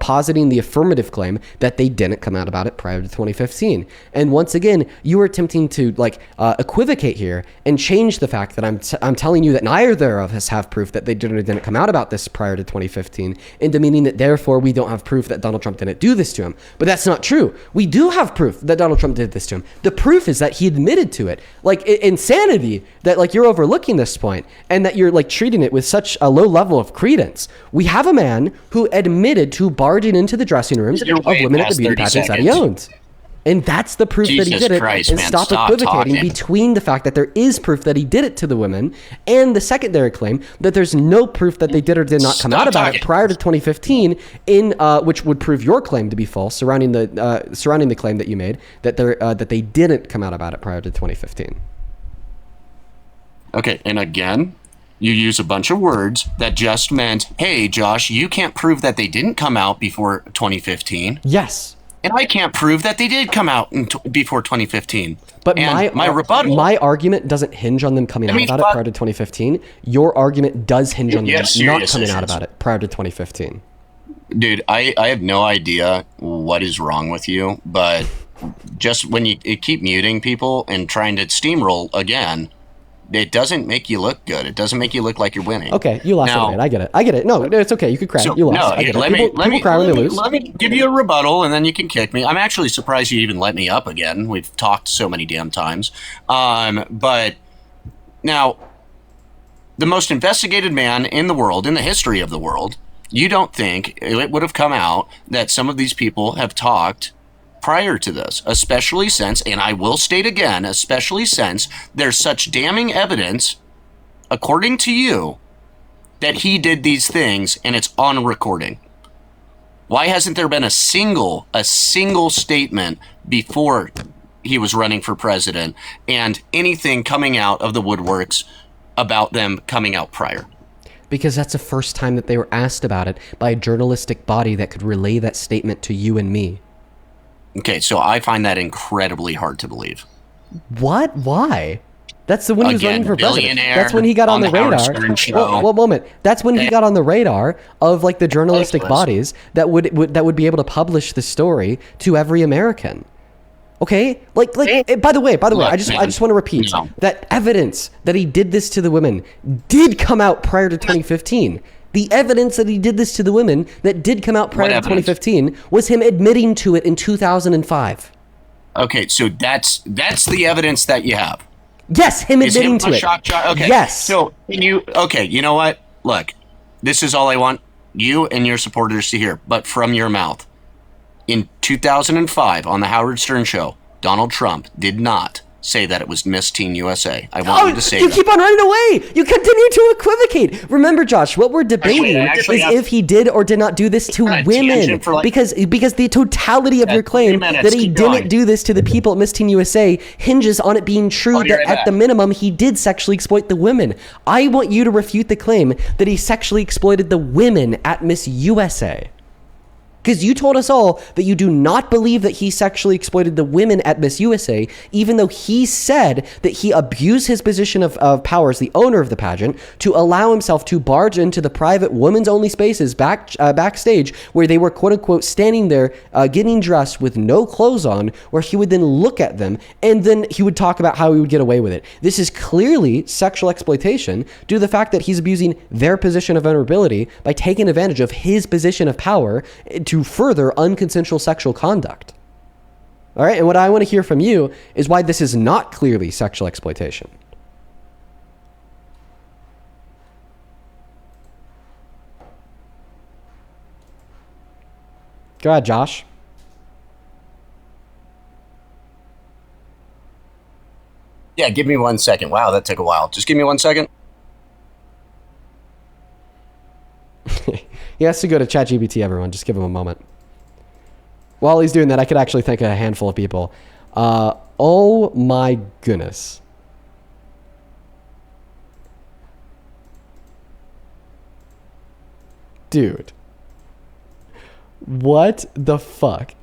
positing the affirmative claim that they didn't come out about it prior to 2015. And once again, you were attempting to equivocate here and change the fact that I'm telling you that neither of us have proof that they did or didn't come out about this prior to 2015 into meaning that therefore we don't have proof that Donald Trump didn't do this to him. But that's not true. We do have proof that Donald Trump did this to him. The proof is that he admitted to it. Like, insanity that, like, you're overlooking this point and that you're, like, treating it with such a low level of credence. We have a man who admitted to barging into the dressing rooms of women at the beauty pageants that he owns. And that's the proof that he did it. And stop equivocating between the fact that there is proof that he did it to the women and the secondary claim that there's no proof that they did or did not come out about it prior to 2015, which would prove your claim to be false surrounding the claim that you made that they didn't come out about it prior to 2015. Okay, and again, you use a bunch of words that just meant, hey, Josh, you can't prove that they didn't come out before 2015. Yes. And I can't prove that they did come out before 2015. But my rebuttal, my argument doesn't hinge on them coming out about it prior to 2015. Your argument does hinge on them not coming out about it prior to 2015. Dude, I have no idea what is wrong with you, but just when you keep muting people and trying to steamroll again, it doesn't make you look good. It doesn't make you look like you're winning. Okay, you lost a bit. I get it. No, it's okay. You could cry. You lost. No, I get let it. People cry when they lose. Let me give you a rebuttal, and then you can kick me. I'm actually surprised you even let me up again. We've talked so many damn times. But now, the most investigated man in the world, in the history of the world, you don't think it would have come out that some of these people have talked prior to this, especially since, and I will state again, especially since there's such damning evidence, according to you, that he did these things and it's on recording. Why hasn't there been a single statement before he was running for president and anything coming out of the woodworks about them coming out prior? Because that's the first time that they were asked about it by a journalistic body that could relay that statement to you and me. Okay, so I find that incredibly hard to believe. What? Why? That's when he was running for president. That's when he got on the radar. One moment. That's when he got on the radar of, like, the journalistic bodies that would be able to publish the story to every American. Okay? Like by the way, I just want to repeat that evidence that he did this to the women did come out prior to 2015. The evidence that he did this to the women that did come out prior to 2015 was him admitting to it in 2005. Okay, so that's the evidence that you have. Yes, him admitting to it. Okay. Yes. So you know what? Look, this is all I want you and your supporters to hear, but from your mouth. In 2005, on the Howard Stern Show, Donald Trump did not say that it was Miss Teen USA. I want you to say that. You keep on running away. You continue to equivocate. Remember, Josh, what we're debating is if he did or did not do this to women. Because the totality of your claim that he didn't do this to the people at Miss Teen USA hinges on it being true that at the minimum he did sexually exploit the women. I want you to refute the claim that he sexually exploited the women at Miss USA. Because you told us all that you do not believe that he sexually exploited the women at Miss USA, even though he said that he abused his position of power as the owner of the pageant to allow himself to barge into the private women's-only spaces backstage where they were, quote-unquote, standing there getting dressed with no clothes on, where he would then look at them, and then he would talk about how he would get away with it. This is clearly sexual exploitation due to the fact that he's abusing their position of vulnerability by taking advantage of his position of power to further unconsensual sexual conduct. All right, and what I want to hear from you is why this is not clearly sexual exploitation. Go ahead, Josh. Yeah, give me 1 second. Wow, that took a while. Just give me 1 second. He has to go to ChatGPT, everyone. Just give him a moment. While he's doing that, I could actually thank a handful of people. Oh my goodness. Dude. What the fuck?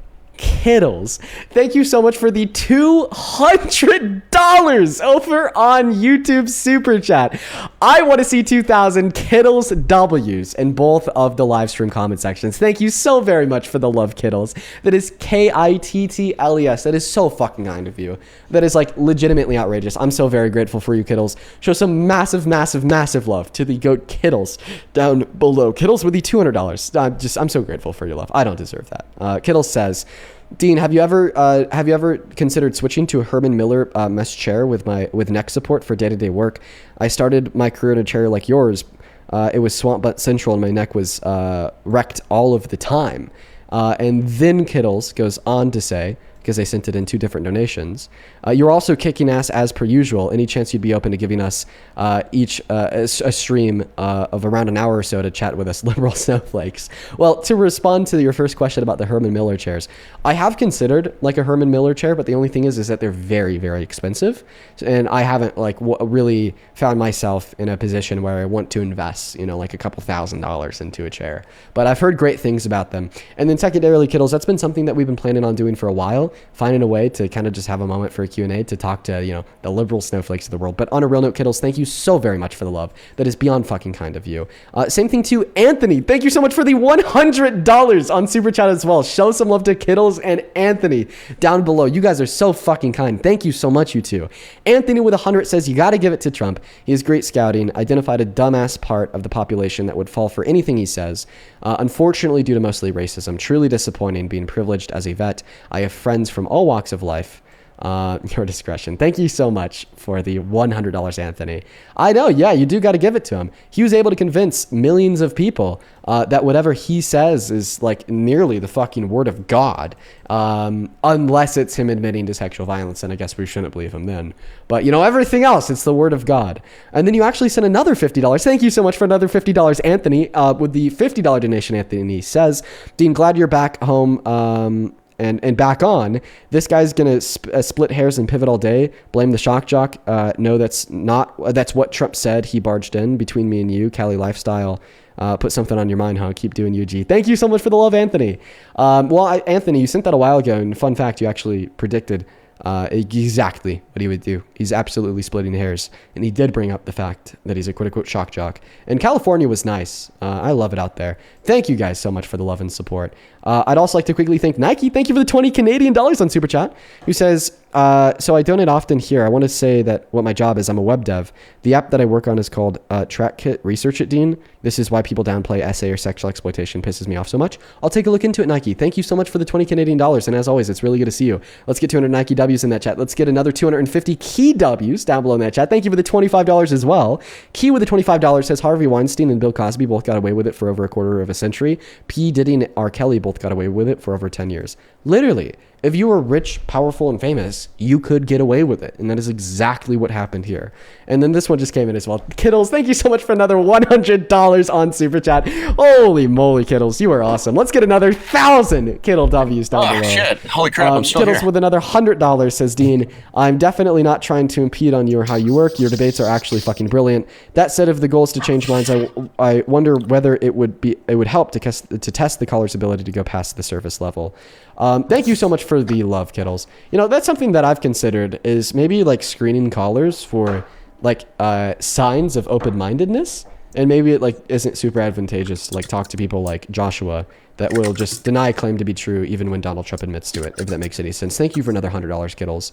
Kittles, thank you so much for the $200 over on YouTube Super Chat. I want to see 2,000 Kittles W's in both of the live stream comment sections. Thank you so very much for the love, Kittles. That is Kittles. That is so fucking kind of you. That is like legitimately outrageous. I'm so very grateful for you, Kittles. Show some massive love to the goat Kittles down below. Kittles with the $200. I'm so grateful for your love. I don't deserve that. Kittles says, Dean, have you ever considered switching to a Herman Miller mesh chair with neck support for day-to-day work? I started my career in a chair like yours. It was swamp butt central and my neck was wrecked all of the time. And then Kittles goes on to say, because they sent it in 2 different donations, you're also kicking ass as per usual. Any chance you'd be open to giving us each a stream of around an hour or so to chat with us liberal snowflakes? Well, to respond to your first question about the Herman Miller chairs, I have considered like a Herman Miller chair, but the only thing is that they're very, very expensive. And I haven't like really found myself in a position where I want to invest, like a couple $1,000s into a chair. But I've heard great things about them. And then secondarily, Kittles, that's been something that we've been planning on doing for a while, finding a way to kind of just have a moment for a Q&A to talk to, the liberal snowflakes of the world. But on a real note, Kittles, thank you so very much for the love. That is beyond fucking kind of you. Same thing to Anthony. Thank you so much for the $100 on Super Chat as well. Show some love to Kittles and Anthony down below. You guys are so fucking kind. Thank you so much, you two. Anthony with 100 says, you got to give it to Trump. He is great scouting, identified a dumbass part of the population that would fall for anything he says. Unfortunately, due to mostly racism, truly disappointing being privileged as a vet. I have friends from all walks of life. Your discretion. Thank you so much for the $100, Anthony. I know, yeah, you do got to give it to him. He was able to convince millions of people that whatever he says is like nearly the fucking word of God, unless it's him admitting to sexual violence, and I guess we shouldn't believe him then. But everything else, it's the word of God. And then you actually sent another $50. Thank you so much for another $50, Anthony. With the $50 donation, Anthony says, Dean, glad you're back home. And back on, this guy's gonna split hairs and pivot all day. Blame the shock jock. No, that's what Trump said. He barged in between me and you. Cali lifestyle. Put something on your mind, huh? Keep doing UG. Thank you so much for the love, Anthony. Anthony, you sent that a while ago, and fun fact, you actually predicted exactly what he would do. He's absolutely splitting hairs, and he did bring up the fact that he's a quote-unquote shock jock. And California was nice. I love it out there. Thank you guys so much for the love and support. I'd also like to quickly thank Nike. Thank you for the 20 Canadian dollars on Super Chat, who says, so I donate often here. I want to say that what my job is, I'm a web dev. The app that I work on is called TrackKit Research It, Dean. This is why people downplay essay or sexual exploitation pisses me off so much. I'll take a look into it, Nike. Thank you so much for the 20 Canadian dollars. And as always, it's really good to see you. Let's get 200 Nike W's in that chat. Let's get another 250 Key W's down below in that chat. Thank you for the $25 as well. Key with the $25 says Harvey Weinstein and Bill Cosby both got away with it for over a quarter of a century. P. Diddy and R. Kelly both got away with it for over 10 years. Literally, if you were rich, powerful, and famous, you could get away with it. And that is exactly what happened here. And then this one just came in as well. Kittles, thank you so much for another $100 on Super Chat. Holy moly, Kittles, you are awesome. Let's get another 1,000 Kittle W's down below. Oh, shit. Holy crap, I'm still Kittles here. with another $100 says, Dean, I'm definitely not trying to impede on you or how you work. Your debates are actually fucking brilliant. That said, if the goal is to change minds, I wonder whether it would help to test the caller's ability to go past the surface level. Thank you so much for the love, Kittles. That's something that I've considered is maybe like screening callers for like signs of open-mindedness, and maybe it like isn't super advantageous to like talk to people like Joshua that will just deny a claim to be true even when Donald Trump admits to it, if that makes any sense. Thank you for another $100, Kittles.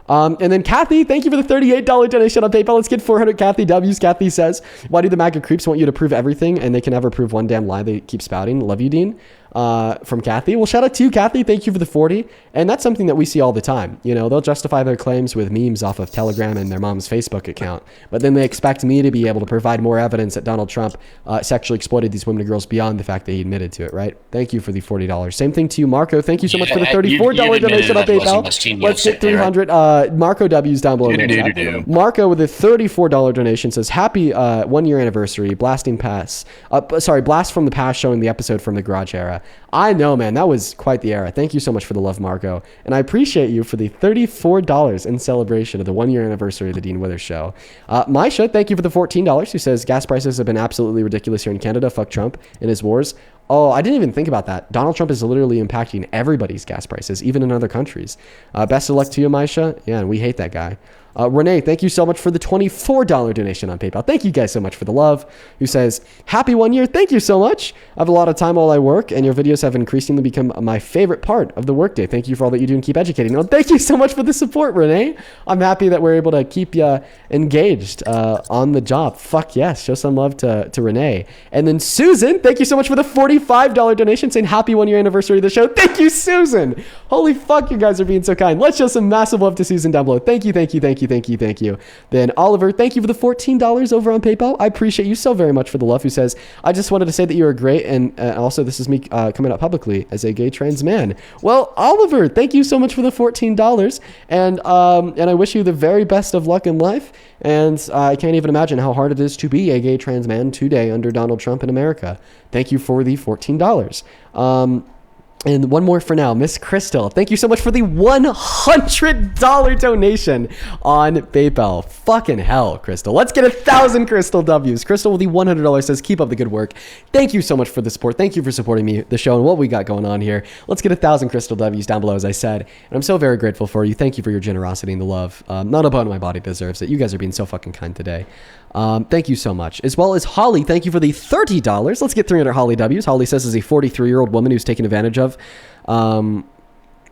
And then Kathy, thank you for the $38 donation on PayPal. Let's get 400 Kathy W's. Kathy says, why do the MAGA creeps want you to prove everything and they can never prove one damn lie they keep spouting? Love you, Dean. From Kathy. Well, shout out to you, Kathy. Thank you for the 40. And that's something that we see all the time. They'll justify their claims with memes off of Telegram and their mom's Facebook account, but then they expect me to be able to provide more evidence that Donald Trump sexually exploited these women and girls beyond the fact that he admitted to it, right? Thank you for the $40. Same thing to you, Marco. Thank you so much for the $34 donation on PayPal. Let's get 300 Marco W's down below. Marco with a $34 donation says, happy 1 year anniversary, blast from the past, showing the episode from the garage era. I know, man, that was quite the era. Thank you so much for the love, Marco. And I appreciate you for the $34 in celebration of the 1 year anniversary of the Dean Withers Show. Maisha, thank you for the $14, who says gas prices have been absolutely ridiculous here in Canada. Fuck Trump and his wars. Oh, I didn't even think about that. Donald Trump is literally impacting everybody's gas prices, even in other countries. Best of luck to you, Maisha. Yeah, and we hate that guy. Renee, thank you so much for the $24 donation on PayPal. Thank you guys so much for the love. Who says, happy 1 year. Thank you so much. I have a lot of time while I work, and your videos have increasingly become my favorite part of the workday. Thank you for all that you do and keep educating. Oh, thank you so much for the support, Renee. I'm happy that we're able to keep you engaged on the job. Fuck yes. Show some love to Renee. And then Susan, thank you so much for the $45 donation saying happy 1 year anniversary of the show. Thank you, Susan. Holy fuck, you guys are being so kind. Let's show some massive love to Susan down below. Thank you, thank you, thank you, thank you, thank you. Then Oliver, thank you for the $14 over on PayPal. I appreciate you so very much for the love. Who says, I just wanted to say that you are great, and also this is me coming out publicly as a gay trans man. Well, Oliver, thank you so much for the $14, and I wish you the very best of luck in life. And I can't even imagine how hard it is to be a gay trans man today under Donald Trump in America. Thank you for the $14. And one more for now, Miss Crystal. Thank you so much for the $100 donation on PayPal. Fucking hell, Crystal. Let's get 1,000 Crystal W's. Crystal with the $100 says, keep up the good work. Thank you so much for the support. Thank you for supporting me, the show, and what we got going on here. Let's get 1,000 Crystal W's down below, as I said. And I'm so very grateful for you. Thank you for your generosity and the love. Not a bone in my body deserves it. You guys are being so fucking kind today. Thank you so much. As well as Holly, thank you for the $30. Let's get 300 Holly W's. Holly says is a 43-year-old woman who's taken advantage of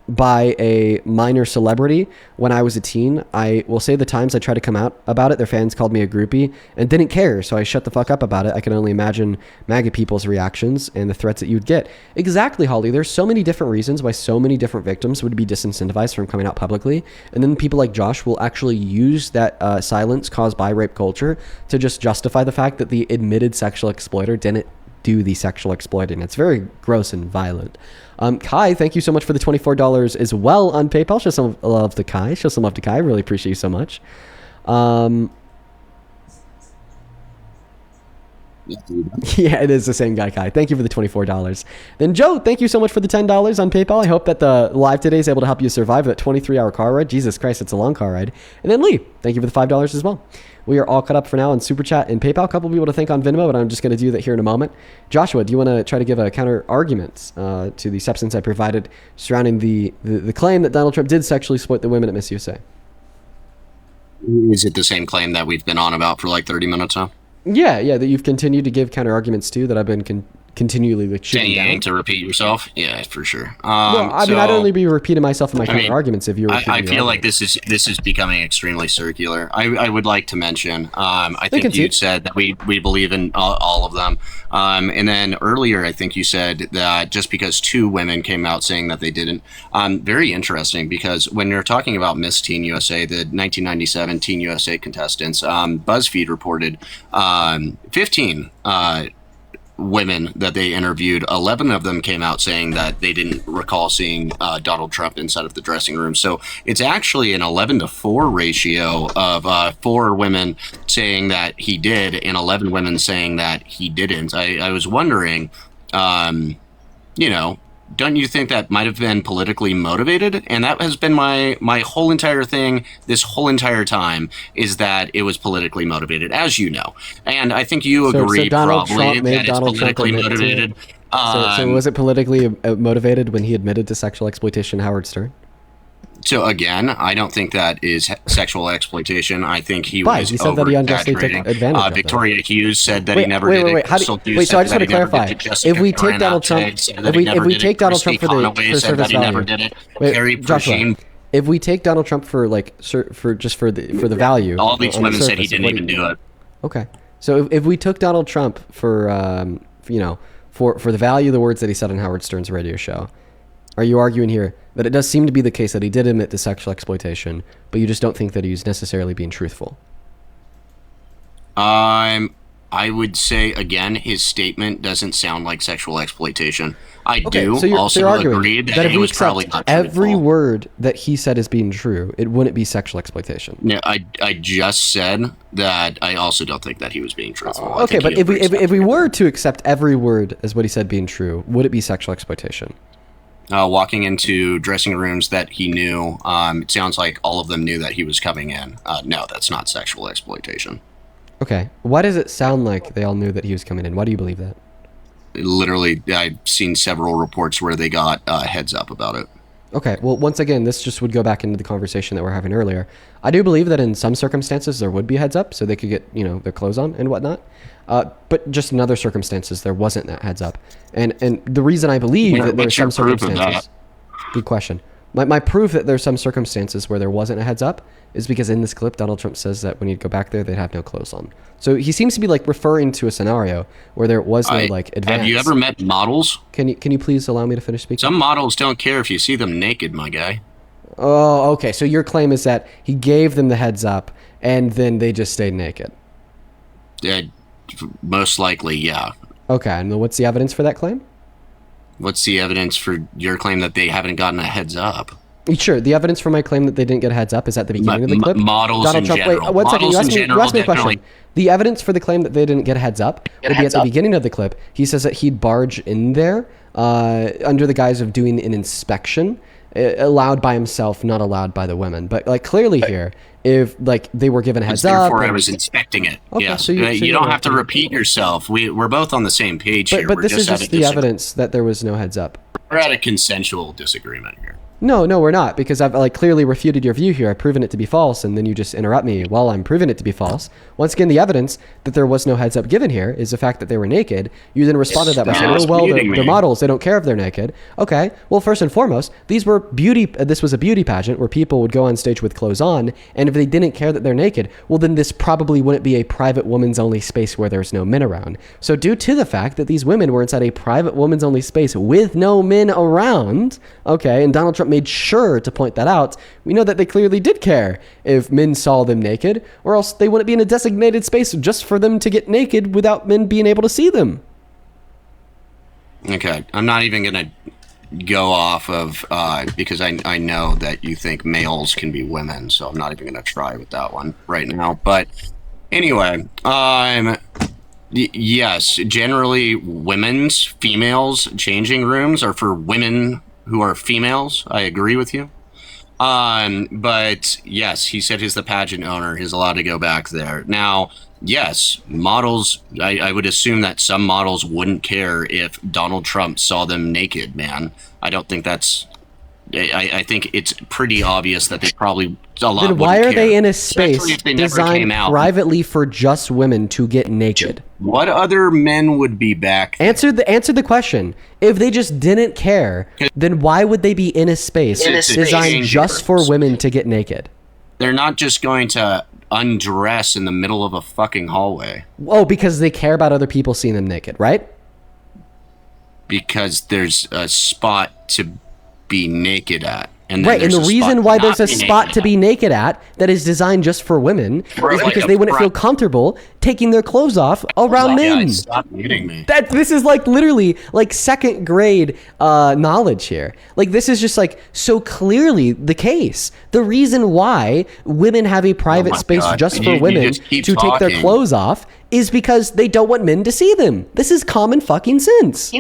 by a minor celebrity when I was a teen. I will say the times I tried to come out about it, their fans called me a groupie and didn't care, so I shut the fuck up about it. I can only imagine MAGA people's reactions and the threats that you'd get. Exactly, Holly. There's so many different reasons why so many different victims would be disincentivized from coming out publicly, and then people like Josh will actually use that silence caused by rape culture to just justify the fact that the admitted sexual exploiter didn't do the sexual exploiting. It's very gross and violent. Kai, thank you so much for the $24 as well on PayPal. Show some love to Kai. Show some love to Kai. I really appreciate you so much. Yeah, it is the same guy, Kai. Thank you for the $24. Then Joe, thank you so much for the $10 on PayPal. I hope that the live today is able to help you survive that 23-hour car ride. Jesus Christ, it's a long car ride. And then Lee, thank you for the $5 as well. We are all caught up for now on Super Chat and PayPal. A couple people to thank on Venmo, but I'm just going to do that here in a moment. Joshua, do you want to try to give a counter argument to the substance I provided surrounding the claim that Donald Trump did sexually exploit the women at Miss USA? Is it the same claim that we've been on about for like 30 minutes now? Yeah, that you've continued to give counter arguments to, that I've been continually like shooting down. Saying to repeat yourself? Yeah, for sure. Well, I mean, I'd only be repeating myself in my counter arguments if you were. I feel like this is becoming extremely circular. I would like to mention. I think you said that we believe in all of them. And then earlier, I think you said that just because 2 women came out saying that they didn't. Very interesting, because when you're talking about Miss Teen USA, the 1997 Teen USA contestants, BuzzFeed reported 15 women that they interviewed. 11 of them came out saying that they didn't recall seeing Donald Trump inside of the dressing room. So it's actually an 11-to-4 ratio of 4 women saying that he did and 11 women saying that he didn't. I was wondering, don't you think that might have been politically motivated? And that has been my whole entire thing this whole entire time, is that it was politically motivated, as you know. And I think you agree probably that it's politically motivated. So was it politically motivated when he admitted to sexual exploitation of Howard Stern? So again, I don't think that is sexual exploitation. I think he was he said that he unjustly took advantage of Victoria Hughes said that he never did it. Wait, so I just want to clarify. If we take Donald Trump, if we take Donald Trump for surface value, if we take Donald Trump for the value, all these women said he didn't even do it. Okay, so if we took Donald Trump for for the value of the words that he said on Howard Stern's radio show, are you arguing here that it does seem to be the case that he did admit to sexual exploitation, but you just don't think that he's necessarily being truthful? I would say, again, his statement doesn't sound like sexual exploitation. I do so also agree that if it was probably not every word that he said is being true, it wouldn't be sexual exploitation. Yeah, I just said that I also don't think that he was being truthful. Okay, but if we were to accept every word as what he said being true, would it be sexual exploitation? Walking into dressing rooms that he knew, it sounds like all of them knew that he was coming in. No, that's not sexual exploitation. Okay. Why does it sound like they all knew that he was coming in? Why do you believe that? literally, I've seen several reports where they got heads up about it. Okay, well, once again, this just would go back into the conversation that we're having earlier. I do believe that in some circumstances there would be heads up, so they could get, their clothes on and whatnot. But just in other circumstances, there wasn't that heads up. And the reason I believe that there's some circumstances... Good question. My proof that there's some circumstances where there wasn't a heads up is because in this clip, Donald Trump says that when you go back there, they'd have no clothes on. So he seems to be referring to a scenario where there was no advance. Have you ever met models? Can you please allow me to finish speaking? Some models don't care if you see them naked, my guy. Oh, okay. So your claim is that he gave them the heads up and then they just stayed naked. Most likely, yeah. Okay. And what's the evidence for that claim? What's the evidence for your claim that they haven't gotten a heads up? Sure. The evidence for my claim that they didn't get a heads up is at the beginning of the clip. Models Donald in Trump, general. wait, one second. Models You asked me a question. The evidence for the claim that they didn't get a heads up would be at the beginning of the clip. He says that he'd barge in there under the guise of doing an inspection, allowed by himself, not allowed by the women. But clearly here, if they were given a heads up, therefore I was inspecting it. Okay, yes, so you don't have to repeat yourself. We're both on the same page here. But this is just the evidence that there was no heads up. We're at a consensual disagreement here. No, we're not, because I've clearly refuted your view here. I've proven it to be false, and then you just interrupt me while I'm proving it to be false. Once again, the evidence that there was no heads up given here is the fact that they were naked. You then responded to that by saying, "Oh well, they're models. They don't care if they're naked." Okay, well, first and foremost, these were this was a beauty pageant where people would go on stage with clothes on, and if they didn't care that they're naked, well, then this probably wouldn't be a private women's only space where there's no men around. So due to the fact that these women were inside a private women's only space with no men around, okay, and Donald Trump made sure to point that out, we know that they clearly did care if men saw them naked, or else they wouldn't be in a designated space just for them to get naked without men being able to see them. Okay, I'm not even going to go off of, because I know that you think males can be women, so I'm not even going to try with that one right now. But anyway, yes, generally females changing rooms are for women who are females. I agree with you. But yes, he said he's the pageant owner. He's allowed to go back there. Now, yes, models, I would assume that some models wouldn't care if Donald Trump saw them naked, man. I don't think that's... I think it's pretty obvious that they probably Then why are they in a space designed privately for just women to get naked? What other men would be back there? Answer the question. If they just didn't care, then why would they be in a space designed just for women to get naked? They're not just going to undress in the middle of a fucking hallway. Oh, because they care about other people seeing them naked, right? Because there's a spot to be naked at. And right, and the reason why there's a spot to be naked at that is designed just for women is because they wouldn't feel comfortable taking their clothes off around men. Stop muting me. This is literally second grade knowledge here. This is just so clearly the case. The reason why women have a private space just for women to take their clothes off is because they don't want men to see them. This is common fucking sense.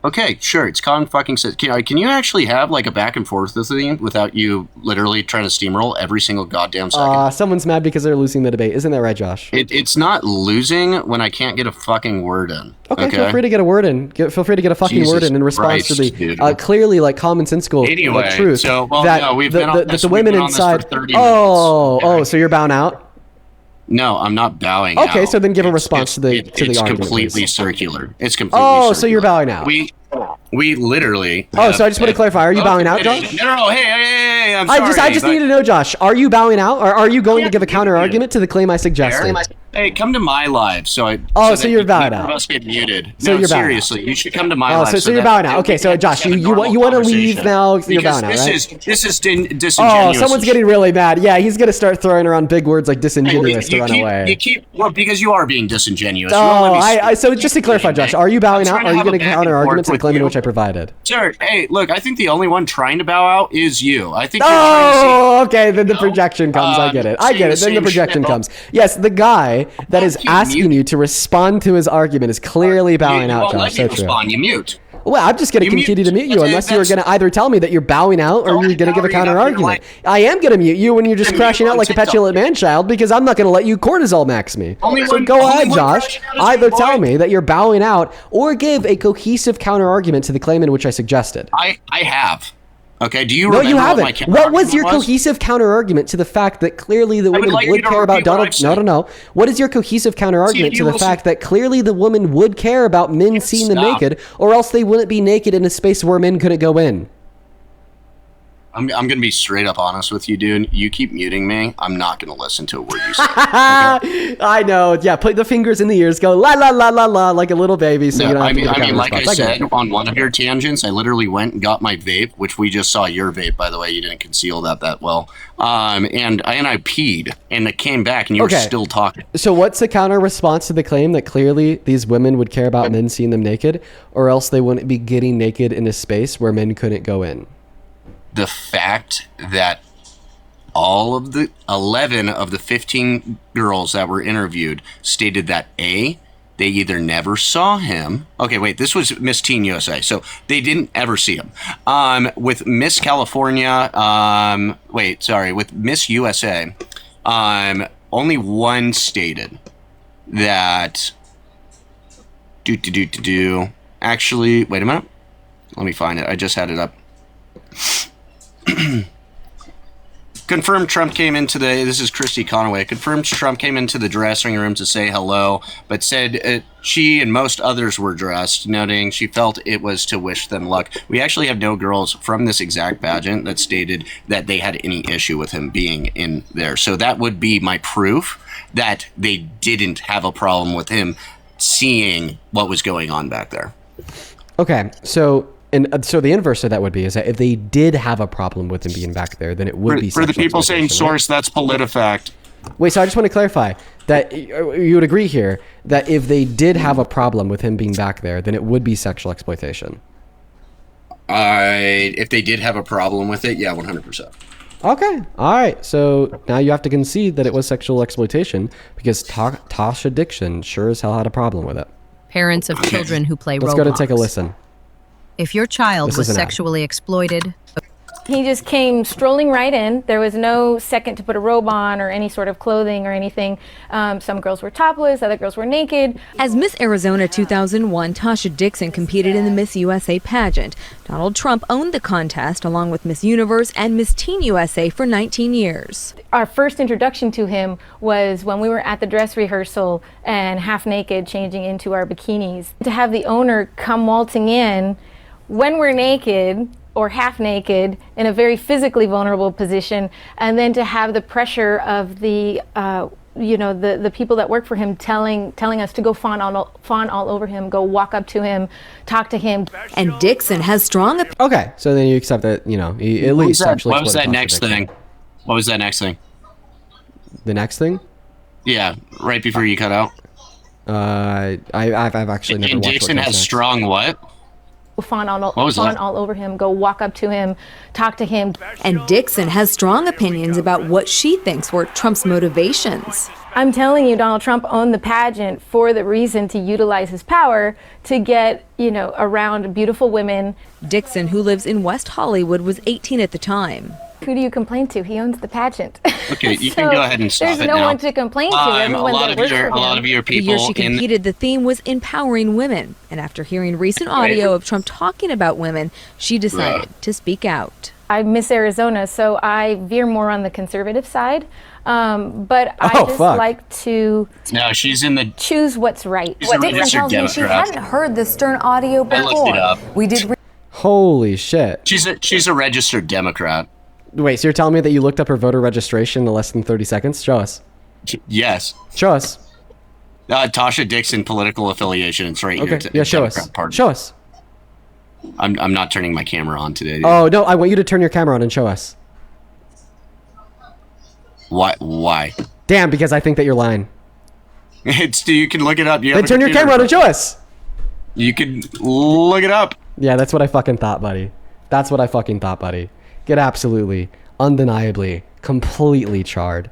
Okay, sure, it's common fucking sense. Can you actually have a back and forth with me without you literally trying to steamroll every single goddamn second? Someone's mad because they're losing the debate. Isn't that right, Josh? It's not losing when I can't get a fucking word in. Okay, feel free to get a word in. Feel free to get a fucking word in response to the clearly commonsensical truth that the women inside. So you're bowing out? No, I'm not bowing out. Okay, so then give a response to the argument. It's completely circular. It's completely circular. So you're bowing out. We literally... so I just want to clarify. Are you bowing out, Josh? No, hey, I'm sorry. I just need to know, Josh. Are you bowing out, or are you going to give a counter argument to the claim I suggested? Hey, come to my live. So you're bowing out. Must get muted. So you're bowing seriously, you should come to my live. So you're bowing out. Okay, so Josh, you want to leave now? You're bowing out, right? This is disingenuous. Oh, someone's getting really mad. Yeah, he's gonna start throwing around big words like disingenuous to run away. Because you are being disingenuous. So just to clarify, Josh, are you bowing out? Or are you going to counter argument to the claim in which I provided? Sir, hey, look, I think the only one trying to bow out is you. I think. Okay, then the projection comes. I get it. Then the projection comes. Yes, the guy that is asking you to respond to his argument is clearly bowing out, Josh. So true. You mute. Well, I'm just going to continue to mute you unless you're going to either tell me that you're bowing out or you're going to give a counter argument. I am going to mute you when you're just crashing out like a petulant man-child because I'm not going to let you cortisol max me. So go ahead, Josh. Either tell me that you're bowing out or give a cohesive counter argument to the claim in which I suggested. I have. Okay, do you No, remember you what haven't. my counter What was your argument cohesive counter argument to the fact that clearly the woman like you would to care about repeat what Donald? I've said. No. What is your cohesive counter argument if to you the will fact that clearly the woman would care about men seeing them stop. naked, or else they wouldn't be naked in a space where men couldn't go in? I'm going to be straight up honest with you, dude. You keep muting me, I'm not going to listen to a word you say. I know. Yeah, put the fingers in the ears, go la la la la la like a little baby, so you don't have to give a counter like I response. get said, it. on one of your tangents, I literally went and got my vape, which we just saw your vape, by the way. You didn't conceal that well. And I peed, and it came back, and you were still talking. So what's the counter response to the claim that clearly these women would care about men seeing them naked, or else they wouldn't be getting naked in a space where men couldn't go in? The fact that all of the 11 of the 15 girls that were interviewed stated that A, they either never saw him. Okay, wait, this was Miss Teen USA, so they didn't ever see him. With Miss California, with Miss USA, only one stated that. Actually, wait a minute. Let me find it. I just had it up. Confirmed Trump came into this is Christy Conaway, confirmed Trump came into the dressing room to say hello, but said she and most others were dressed, noting she felt it was to wish them luck. We actually have no girls from this exact pageant that stated that they had any issue with him being in there. So that would be my proof that they didn't have a problem with him seeing what was going on back there. Okay, so the inverse of that would be is that if they did have a problem with him being back there, then it would be for the sexual people saying exploitation, right? source. That's PolitiFact. Wait, so I just want to clarify that you would agree here that if they did have a problem with him being back there, then it would be sexual exploitation. If they did have a problem with it, yeah, 100%. Okay, all right. So now you have to concede that it was sexual exploitation because Tasha Dixon sure as hell had a problem with it. Parents of children who play Roblox. Let's go to take a listen. If your child This was is an ad. sexually exploited, He just came strolling right in. There was no second to put a robe on or any sort of clothing or anything. Some girls were topless, other girls were naked. As Miss Arizona 2001, Tasha Dixon competed in the Miss USA pageant. Donald Trump owned the contest along with Miss Universe and Miss Teen USA for 19 years. Our first introduction to him was when we were at the dress rehearsal and half naked changing into our bikinis. To have the owner come waltzing in when we're naked or half naked in a very physically vulnerable position, and then to have the pressure of the the people that work for him telling us to go fawn all over him, go walk up to him, talk to him. And Dixon has strong Okay, so then you accept that, he at least sexually What was exploited that Tasha next Dixon. thing? What was that next thing? The next thing? Yeah, right before you cut out. I've actually never And watched Dixon what comes has next. strong what? Fawn all was that? over him, go walk up to him, talk to him. And Dixon has strong opinions about what she thinks were Trump's motivations. I'm telling you, Donald Trump owned the pageant for the reason to utilize his power to get, around beautiful women. Dixon, who lives in West Hollywood, was 18 at the time. Who do you complain to? He owns the pageant. Okay, you can go ahead and stop there's it no now. one to complain to. A Everyone lot that of works your for him. The people year she competed, the theme was empowering women. And after hearing recent audio of Trump talking about women, she decided to speak out. I miss Arizona, so I veer more on the conservative side. But I just like to No, she's in the. choose what's right. She's a registered Democrat. heard the Stern audio I looked it up. We did. Holy shit. She's a registered Democrat. Wait, so you're telling me that you looked up her voter registration in less than 30 seconds? Show us. Yes. Show us. Tasha Dixon political affiliation. It's right here. Okay, yeah, show us. Democrat Party. Show us. I'm not turning my camera on today. Dude. Oh, no, I want you to turn your camera on and show us. Why? Damn, because I think that you're lying. You can look it up. Then turn your camera on and show us. You can look it up. Yeah, that's what I fucking thought, buddy. That's what I fucking thought, buddy. Get absolutely, undeniably, completely charred.